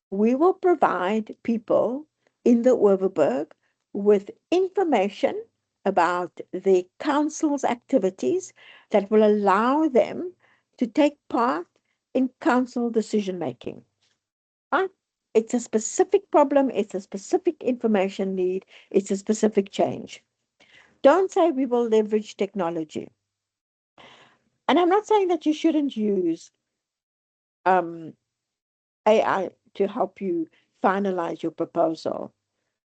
we will provide people in the Overberg with information about the council's activities that will allow them to take part in council decision making. Right? It's a specific problem, it's a specific information need, it's a specific change. Don't say we will leverage technology. And I'm not saying that you shouldn't use um, AI to help you finalize your proposal.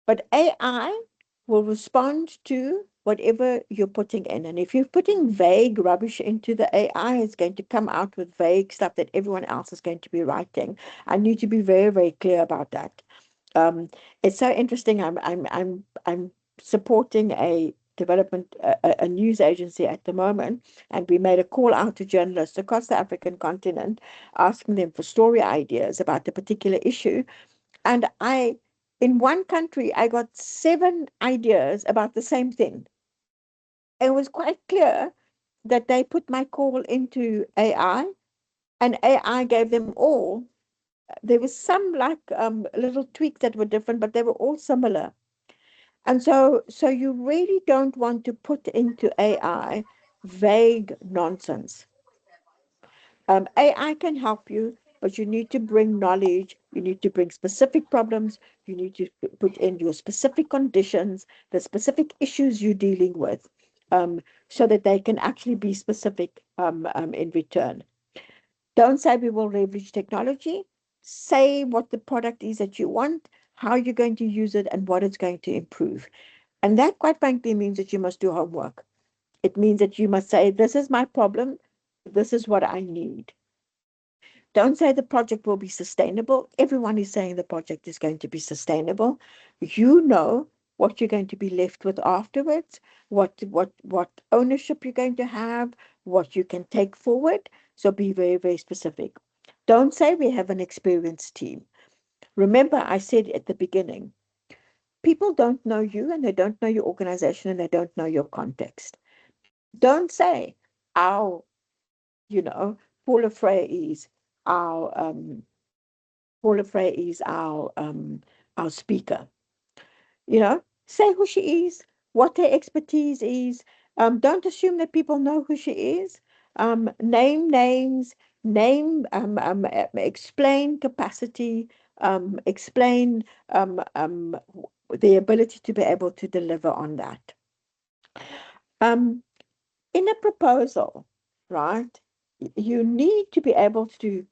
But AI will respond to whatever you're putting in. And if you're putting vague rubbish into the AI, it's going to come out with vague stuff that everyone else is going to be writing. I need to be very, very clear about that. It's so interesting. I'm supporting a development a news agency at the moment, and we made a call out to journalists across the African continent, asking them for story ideas about a particular issue. And in one country, I got 7 ideas about the same thing. It was quite clear that they put my call into AI, and AI gave them all. There was some like little tweaks that were different, but they were all similar. And so you really don't want to put into AI vague nonsense. AI can help you, but you need to bring knowledge, you need to bring specific problems, you need to put in your specific conditions, the specific issues you're dealing with, so that they can actually be specific in return. Don't say we will leverage technology. Say what the product is that you want, how you're going to use it, and what it's going to improve. And that, quite frankly, means that you must do homework. It means that you must say, this is my problem, this is what I need. Don't say the project will be sustainable. Everyone is saying the project is going to be sustainable. You know what you're going to be left with afterwards, what ownership you're going to have, what you can take forward. So be very, very specific. Don't say we have an experienced team. Remember, I said at the beginning, people don't know you and they don't know your organization and they don't know your context. Don't say our, you know, Paula Fray is our Paula Fray is our speaker. You know, say who she is, what her expertise is. Don't assume that people know who she is. Name names, explain capacity, explain the ability to be able to deliver on that. In a proposal, right, you need to be able to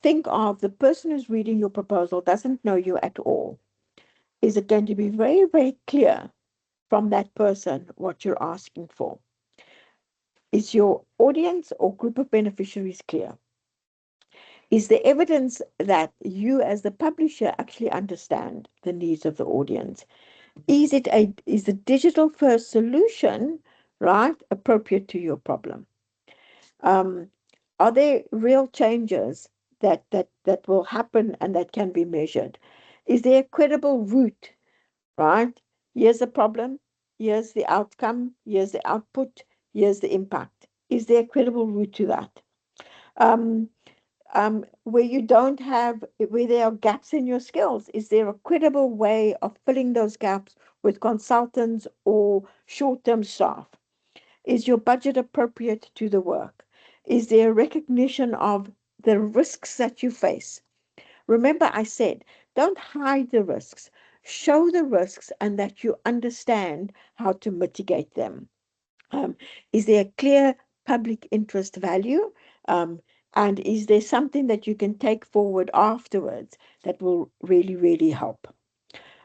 think of the person who's reading your proposal doesn't know you at all. Is it going to be very, very clear from that person what you're asking for? Is your audience or group of beneficiaries clear? Is the evidence that you as the publisher actually understand the needs of the audience? Is the digital first solution, right, appropriate to your problem? Um, are there real changes that will happen and that can be measured? Is there a credible route, right? Here's the problem, here's the outcome, here's the output, here's the impact. Is there a credible route to that? Um, where you don't have, where there are gaps in your skills, is there a credible way of filling those gaps with consultants or short-term staff? Is your budget appropriate to the work? Is there a recognition of the risks that you face? Remember, I said, don't hide the risks. Show the risks and that you understand how to mitigate them. Um, is there a clear public interest value? Um, and is there something that you can take forward afterwards that will really, really help?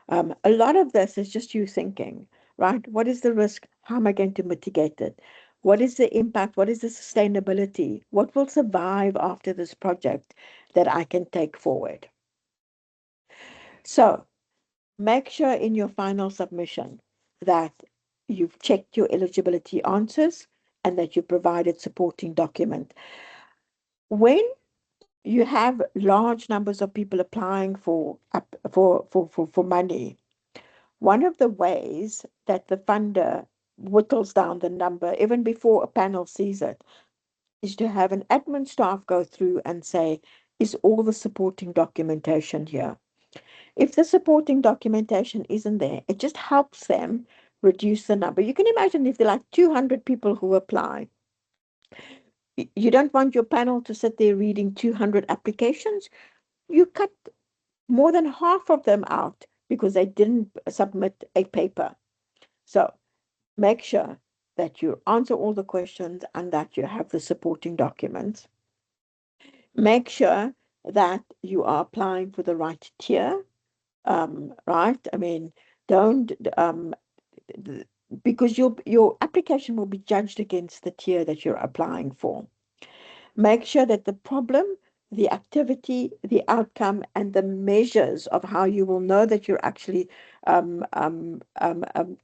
A lot of this is just you thinking, right? What is the risk? How am I going to mitigate it? What is the impact? What is the sustainability? What will survive after this project that I can take forward? So make sure in your final submission that you've checked your eligibility answers and that you provided supporting document. When you have large numbers of people applying for money, one of the ways that the funder whittles down the number, even before a panel sees it, is to have an admin staff go through and say, is all the supporting documentation here? If the supporting documentation isn't there, it just helps them reduce the number. You can imagine if there are like 200 people who apply, you don't want your panel to sit there reading 200 applications. You cut more than half of them out because they didn't submit a paper. So make sure that you answer all the questions and that you have the supporting documents. Make sure that you are applying for the right tier, right? I mean, don't, because your application will be judged against the tier that you're applying for. Make sure that the problem, the activity, the outcome, and the measures of how you will know that you're actually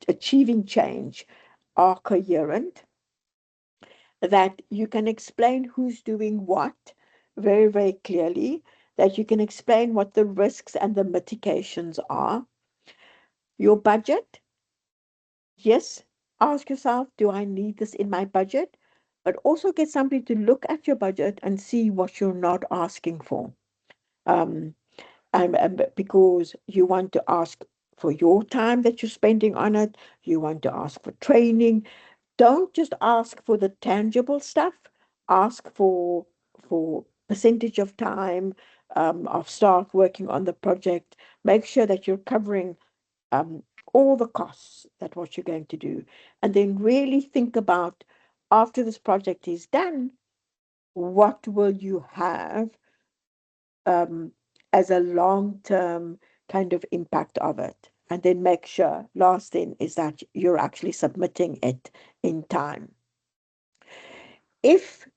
achieving change are coherent, that you can explain who's doing what very, very clearly, that you can explain what the risks and the mitigations are. Your budget, yes, ask yourself, do I need this in my budget? But also get somebody to look at your budget and see what you're not asking for. Um, and because you want to ask for your time that you're spending on it, you want to ask for training. Don't just ask for the tangible stuff. Ask for percentage of time of staff working on the project. Make sure that you're covering um, all the costs that what you're going to do, and then really think about after this project is done, what will you have um, as a long-term kind of impact of it, and then make sure last thing is that you're actually submitting it in time. If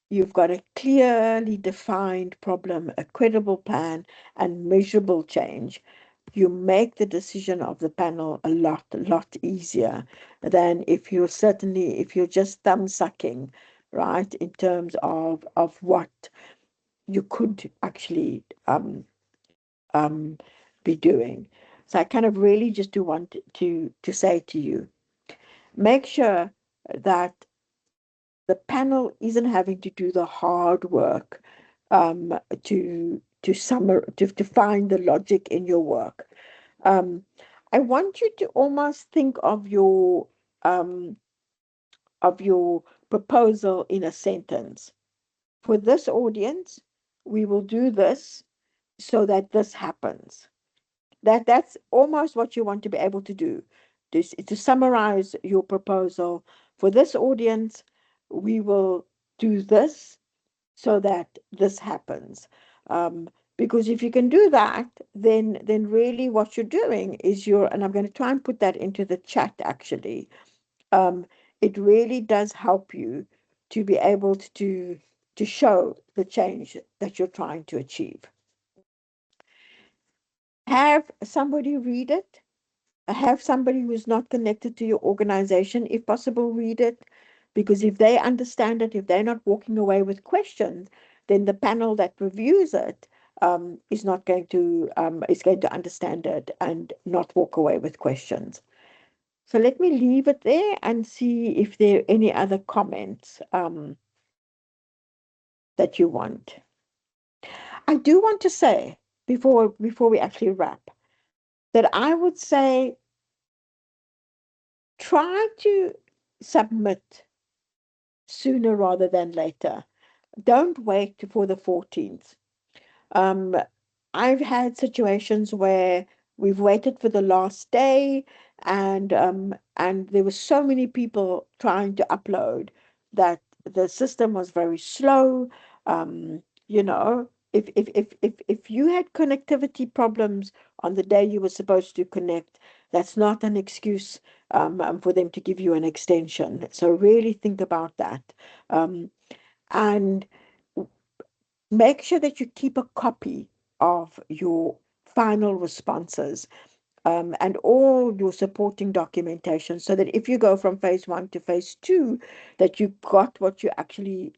you've got a clearly defined problem, a credible plan, and measurable change, you make the decision of the panel a lot easier than if you're just thumb sucking, right, in terms of what you could actually um, be doing. So I kind of really just do want to say to you, make sure that the panel isn't having to do the hard work to find the logic in your work. I want you to almost think um, of your proposal in a sentence. For this audience, we will do this so that this happens. That's almost what you want to be able to do. To summarize your proposal for this audience, we will do this so that this happens. Because if you can do that, then really what you're doing is and I'm going to try and put that into the chat actually. It really does help you to be able to show the change that you're trying to achieve. Have somebody read it. Have somebody who's not connected to your organization, if possible, read it. Because if they understand it, if they're not walking away with questions, then the panel that reviews it is not going to is going to understand it and not walk away with questions. So let me leave it there and see if there are any other comments that you want. I do want to say before we actually wrap that I would say try to submit sooner rather than later. Don't wait for the 14th. Um, I've had situations where we've waited for the last day, and there were so many people trying to upload that the system was very slow. You know, if you had connectivity problems on the day you were supposed to connect, that's not an excuse for them to give you an extension. So really think about that. And make sure that you keep a copy of your final responses and all your supporting documentation so that if you go from phase 1 to phase 2, that you got what you actually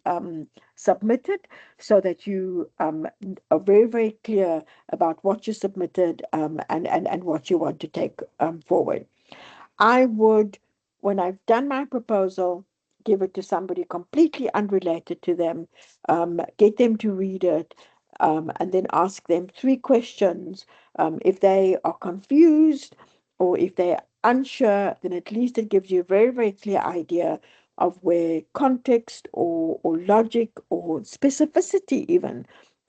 submitted, so that you are very, very clear about what you submitted and what you want to take forward. I would, when I've done my proposal, give it to somebody completely unrelated to them, get them to read it, and then ask them 3 questions. If they are confused or if they're unsure, then at least it gives you a very, very clear idea of where context or logic or specificity even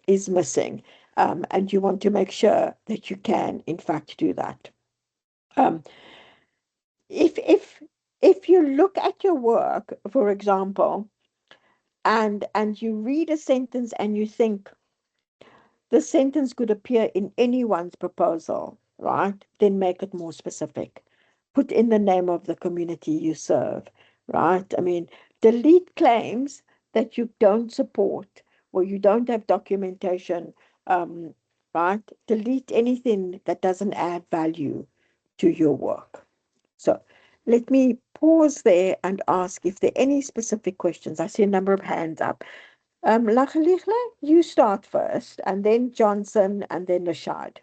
is missing. And you want to make sure that you can, in fact, do that. Um, if you look at your work, for example, and you read a sentence and you think the sentence could appear in anyone's proposal, right? Then make it more specific. Put in the name of the community you serve, right? I mean, delete claims that you don't support or you don't have documentation, um, right? Delete anything that doesn't add value to your work. So let me pause there and ask if there are any specific questions. I see a number of hands up. Lachalichla, you start first, and then Johnson, and then Rashad.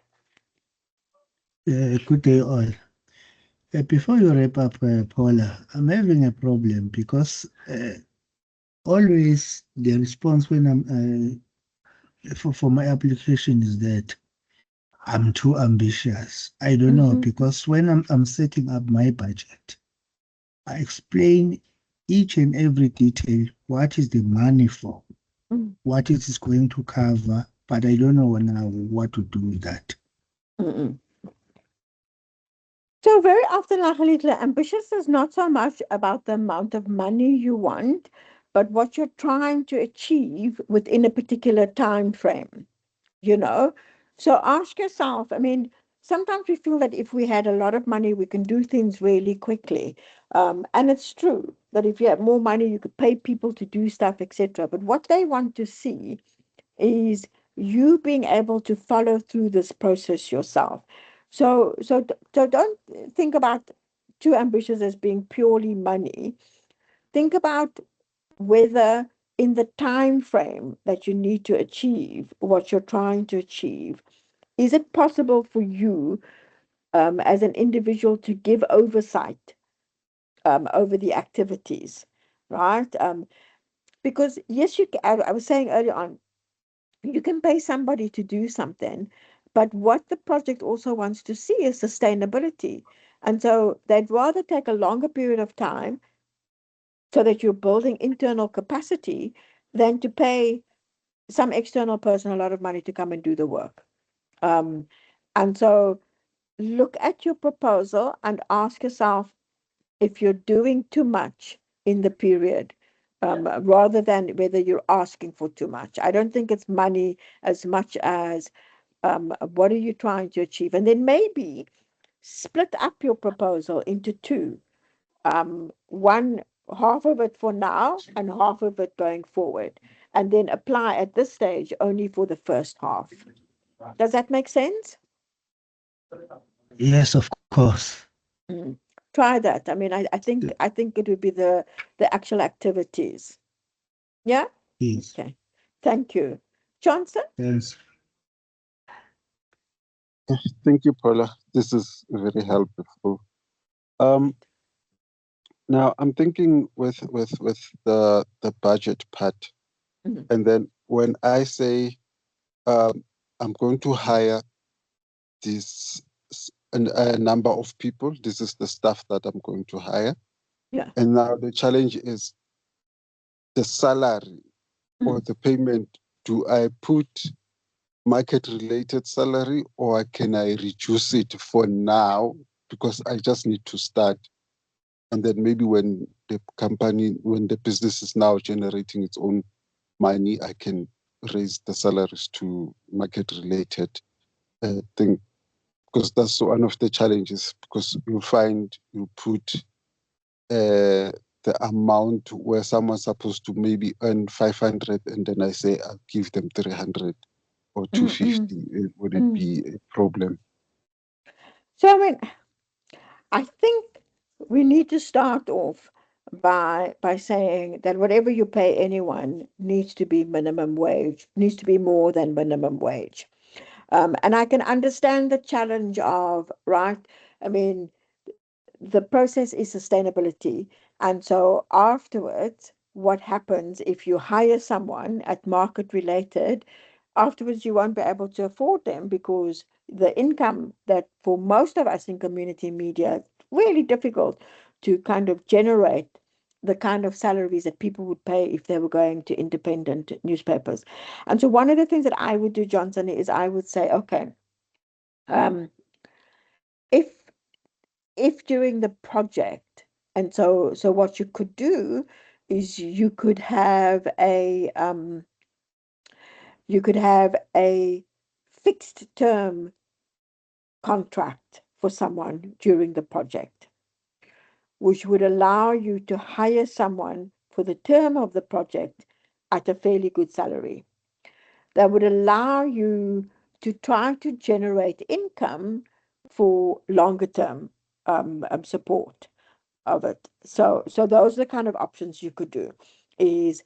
Good day, all. Before you wrap up, Paula, I'm having a problem because always the response when for my application is that I'm too ambitious. I don't know,
Mm-hmm.
because when I'm setting up my budget, I explain each and every detail, what is the money for, what it is going to cover, but I don't know now what to do with that.
Mm-mm. So very often, Lachalichla, ambitious is not so much about the amount of money you want, but what you're trying to achieve within a particular time frame. You know, so ask yourself, I mean, sometimes we feel that if we had a lot of money we can do things really quickly, and it's true that if you have more money you could pay people to do stuff, etc. But what they want to see is you being able to follow through this process yourself. So don't think about too ambitious as being purely money. Think about whether in the time frame that you need to achieve what you're trying to achieve, is it possible for you as an individual to give oversight over the activities, right? Because yes, I was saying earlier on, you can pay somebody to do something, but what the project also wants to see is sustainability. And so they'd rather take a longer period of time so that you're building internal capacity than to pay some external person a lot of money to come and do the work. Um, and so look at your proposal and ask yourself if you're doing too much in the period, rather than whether you're asking for too much. I don't think it's money as much as what are you trying to achieve? And then maybe split up your proposal into two. One half of it for now and half of it going forward. and then apply at this stage only for the first half. Does that make sense?
Yes, of course.
Mm. Try that. I mean, I think it would be the actual activities. Yeah?
Yes.
Okay. Thank you. Johnson?
Yes.
Thank you, Paula. This is very helpful. Um, Now I'm thinking with the budget part,
Mhm.
and then when I say I'm going to hire this a number of people, this is the staff that I'm going to hire,
Yeah.
and now the challenge is the salary or
Mm.
the payment. Do I put market related salary or can I reduce it for now because I just need to start? And then maybe when the business is now generating its own money, I can raise the salaries to market related thing. Because that's one of the challenges, because you find you put the amount where someone's supposed to maybe earn 500 and then I say I'll give them 300 or
Mm, mm,
250. Would it
mm.
be a problem?
So, I mean, I think we need to start off by saying that whatever you pay anyone needs to be minimum wage, needs to be more than minimum wage. And I can understand the challenge of, right? I mean, the process is sustainability. And so afterwards, what happens if you hire someone at market related, afterwards you won't be able to afford them because the income that for most of us in community media, it's really difficult to kind of generate the kind of salaries that people would pay if they were going to independent newspapers. And so one of the things that I would do, Johnson, is I would say, okay, um, if during the project, and so what you could do is you could have a fixed term contract for someone during the project, which would allow you to hire someone for the term of the project at a fairly good salary. That would allow you to try to generate income for longer term support of it. So those are the kind of options you could do is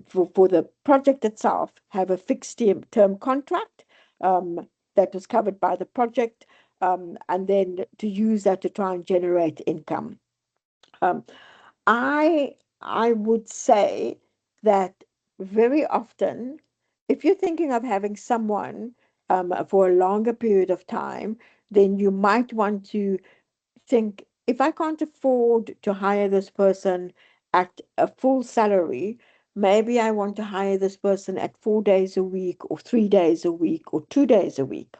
for the project itself, have a fixed term contract that was covered by the project, and then to use that to try and generate income. Um, I would say that very often, if you're thinking of having someone for a longer period of time, then you might want to think, if I can't afford to hire this person at a full salary, maybe I want to hire this person at 4 days a week or 3 days a week or 2 days a week.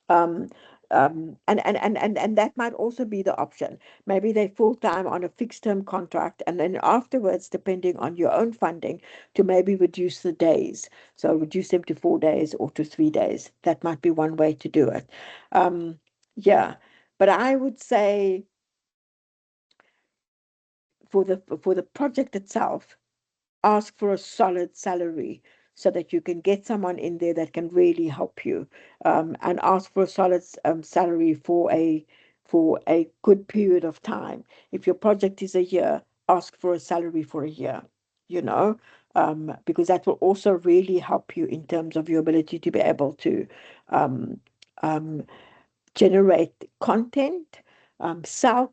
Um, and that might also be the option. Maybe they're full time on a fixed term contract, and then afterwards, depending on your own funding, to maybe reduce the days. So reduce them to 4 days or to 3 days. That might be one way to do it. Yeah, but I would say for the project itself, ask for a solid salary so that you can get someone in there that can really help you, and ask for a solid salary for a good period of time. If your project is a year, ask for a salary for a year, you know, because that will also really help you in terms of your ability to be able to um, um, generate content, sell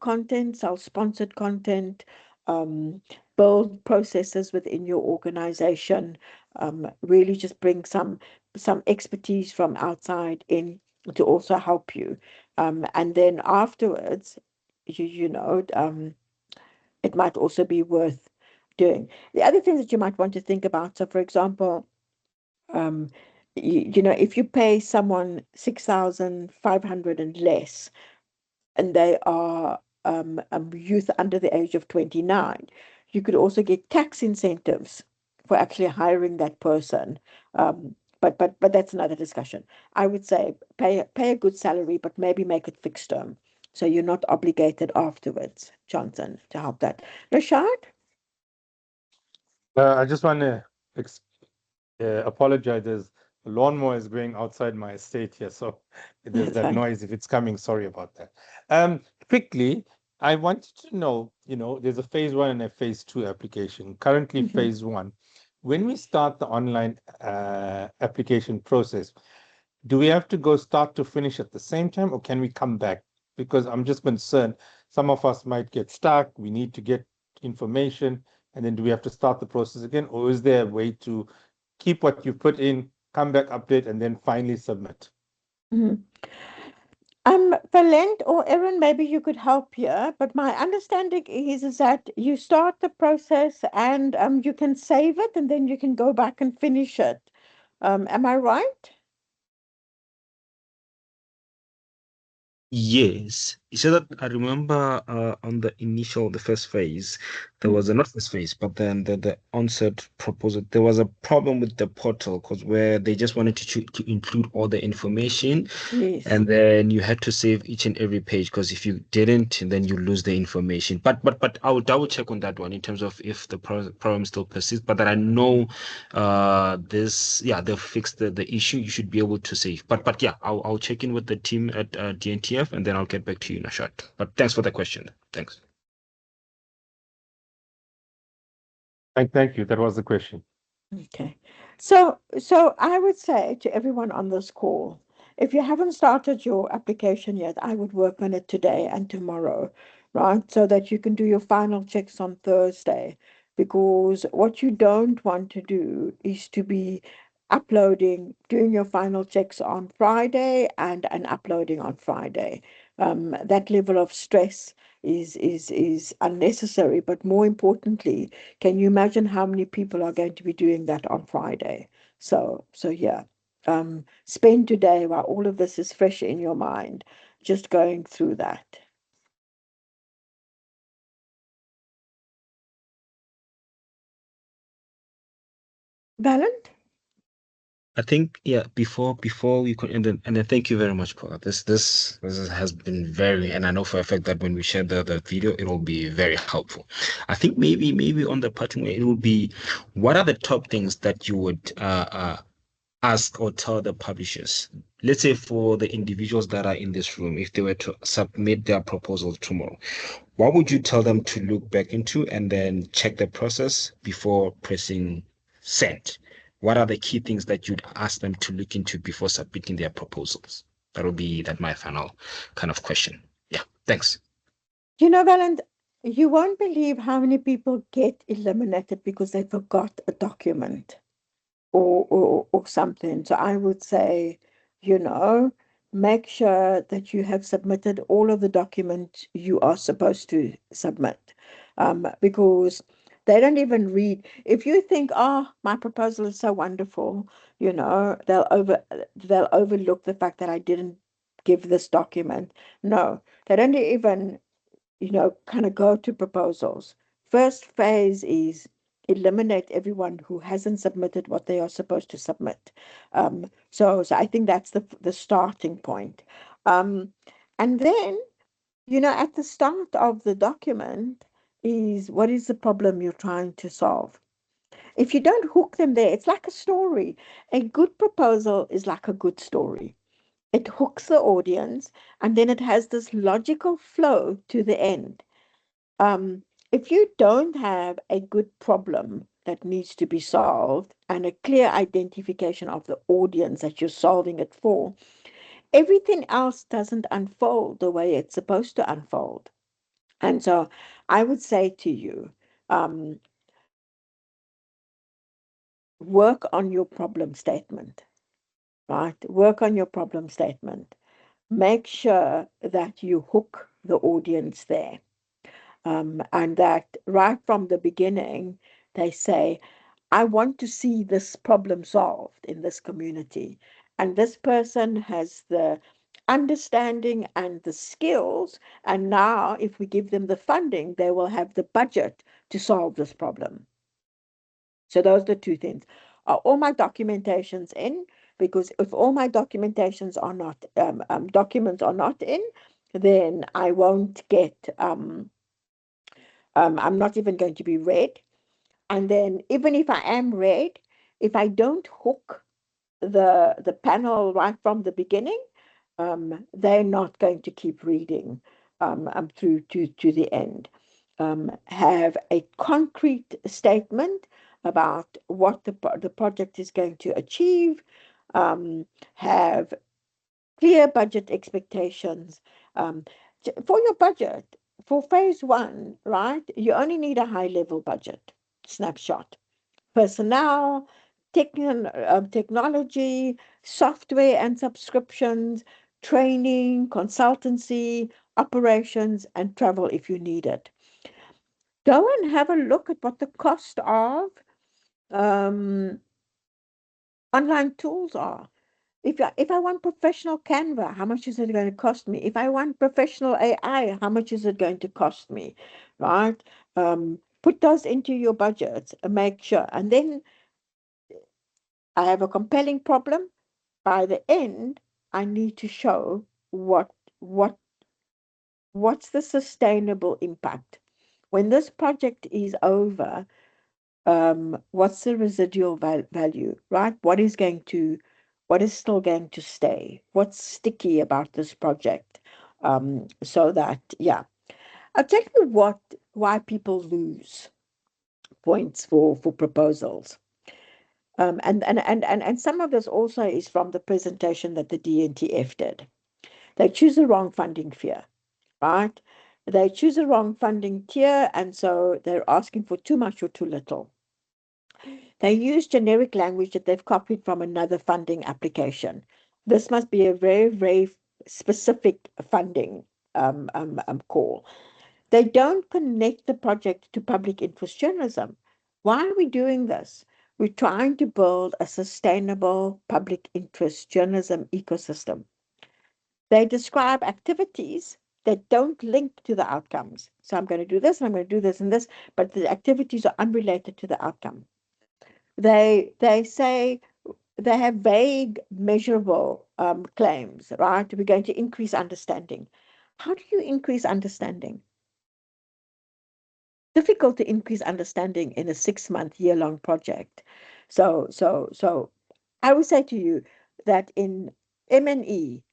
sponsored content, um, build processes within your organization, really just bring some expertise from outside in to also help you. And then afterwards, it might also be worth doing. The other things that you might want to think about, so for example, um, if you pay someone 6,500 and less, and they are youth under the age of 29, you could also get tax incentives for actually hiring that person. But that's another discussion. I would say pay a good salary, but maybe make it fixed term, so you're not obligated afterwards, Johnson, to help that. Rashad?
I just want to Apologize. There's a lawnmower is going outside my estate here, so there's that noise. If it's coming, sorry about that. Quickly, I wanted to know, there's a phase 1 and a phase 2 application. Currently, phase 1. When we start the online application process, do we have to go start to finish at the same time, or can we come back? Because I'm just concerned some of us might get stuck. We need to get information, and then do we have to start the process again, or is there a way to keep what you put in, come back, update, and then finally submit?
Valent or Erin, maybe you could help here, but my understanding is that you start the process and you can save it and then you can go back and finish it. Am I right?
Yes. So that I remember on the first phase, there was a not first phase, but then the onset proposal, there was a problem with the portal because where they just wanted to include all the information,
Yes.
and then you had to save each and every page because if you didn't, then you lose the information. But I will double check on that one in terms of if the problem still persists. But that I know they'll fix the issue. You should be able to save. But yeah, I'll check in with the team at DNTF and then I'll get back to you in a short. But thanks for the question. Thanks.
Thank you. That was the question.
Okay. So I would say to everyone on this call, if you haven't started your application yet, I would work on it today and tomorrow, right? So that you can do your final checks on Thursday. Because what you don't want to do is to be doing your final checks on Friday and uploading on Friday. That level of stress is unnecessary, but more importantly, can you imagine how many people are going to be doing that on Friday? So yeah, spend today while all of this is fresh in your mind, just going through that. Valent?
I think before we could end it, and then thank you very much, Paula. This has been very, and I know for a fact that when we share the video, it will be very helpful. I think maybe on the parting way, it will be what are the top things that you would ask or tell the publishers? Let's say for the individuals that are in this room, if they were to submit their proposal tomorrow, what would you tell them to look back into and then check the process before pressing send? What are the key things that you'd ask them to look into before submitting their proposals? That'll be my final kind of question. Yeah, thanks.
Valent, you won't believe how many people get eliminated because they forgot a document. Or something. So I would say, make sure that you have submitted all of the documents you are supposed to submit, because they don't even read. If you think, oh, my proposal is so wonderful, they'll overlook the fact that I didn't give this document. No, they don't even kind of go to proposals. First phase is eliminate everyone who hasn't submitted what they are supposed to submit. So I think that's the starting point. And then, at the start of the document is what is the problem you're trying to solve? If you don't hook them there, it's like a story. A good proposal is like a good story. It hooks the audience, and then it has this logical flow to the end. If you don't have a good problem that needs to be solved and a clear identification of the audience that you're solving it for, everything else doesn't unfold the way it's supposed to unfold. And so I would say to you, work on your problem statement, right? Work on your problem statement. Make sure that you hook the audience there. And that right from the beginning, they say, I want to see this problem solved in this community. And this person has the understanding and the skills. And now, if we give them the funding, they will have the budget to solve this problem. So those are the two things. Are all my documentations in? Because if all my documentations are not, documents are not in, then I won't get, I'm not even going to be read. And then even if I am read, if I don't hook the panel right from the beginning, they're not going to keep reading through to the end. Have a concrete statement about what the project is going to achieve. Have clear budget expectations. For your budget, for phase one, right, you only need a high level budget snapshot. Personnel, technology, software and subscriptions, training, consultancy, operations, and travel if you need it. Go and have a look at what the cost of um, online tools are. If I want professional Canva, how much is it going to cost me? If I want professional AI, how much is it going to cost me? Right? Put those into your budgets and make sure. And then I have a compelling problem. By the end, I need to show what what what's the sustainable impact. When this project is over, what's the residual value, right? What is still going to stay? What's sticky about this project? So that, yeah. I'll tell you why people lose points for proposals. And some of this also is from the presentation that the DNTF did. They choose the wrong funding tier, right? They choose the wrong funding tier, and so they're asking for too much or too little. They use generic language that they've copied from another funding application. This must be a very, very specific funding call. They don't connect the project to public interest journalism. Why are we doing this? We're trying to build a sustainable public interest journalism ecosystem. They describe activities that don't link to the outcomes. So I'm going to do this, and I'm going to do this and this, but the activities are unrelated to the outcome. They say they have vague, measurable claims, right? We're going to increase understanding. How do you increase understanding? Difficult to increase understanding in a 6-month, year-long project. So I would say to you that in M&E,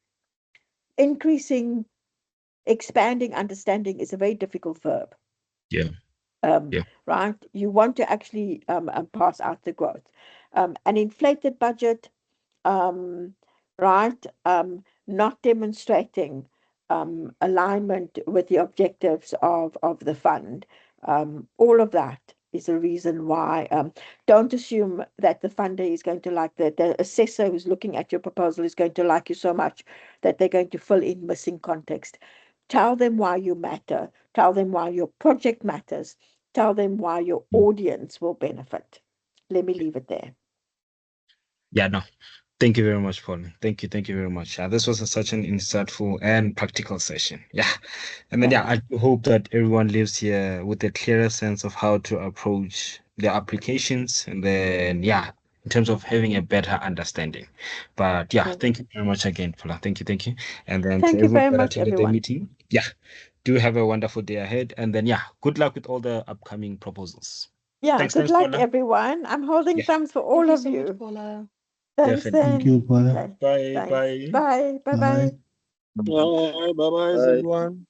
expanding understanding is a very difficult verb.
Yeah.
Right? You want to actually pass out the growth. An inflated budget, right? Not demonstrating alignment with the objectives of the fund. All of that is a reason why. Don't assume that the funder is going to like the assessor who's looking at your proposal is going to like you so much that they're going to fill in missing context. Tell them why you matter. Tell them why your project matters. Tell them why your audience will benefit. Let me leave it there.
Yeah, no. Thank you very much, Paul. Thank you very much. This was such an insightful and practical session. Yeah. And then, yeah, I do hope that everyone lives here with a clearer sense of how to approach their applications. And then, yeah, in terms of having a better understanding. But yeah, thank you very much again, Paula. Thank you. And then to
Thank you
everyone
very
that
much,
attended the
everyone.
meeting, yeah, do have a wonderful day ahead. And then, yeah, good luck with all the upcoming proposals.
Yeah,
Thanks,
good luck,
Paula.
everyone. I'm holding
Yeah,
thumbs for all of
so
you.
much, Paula.
Thanks,
definitely.
Thank you,
then.
Paula.
Okay.
Bye,
Thanks.
bye.
Bye. Bye.
Bye.
Bye.
Bye bye,
Bye.
everyone.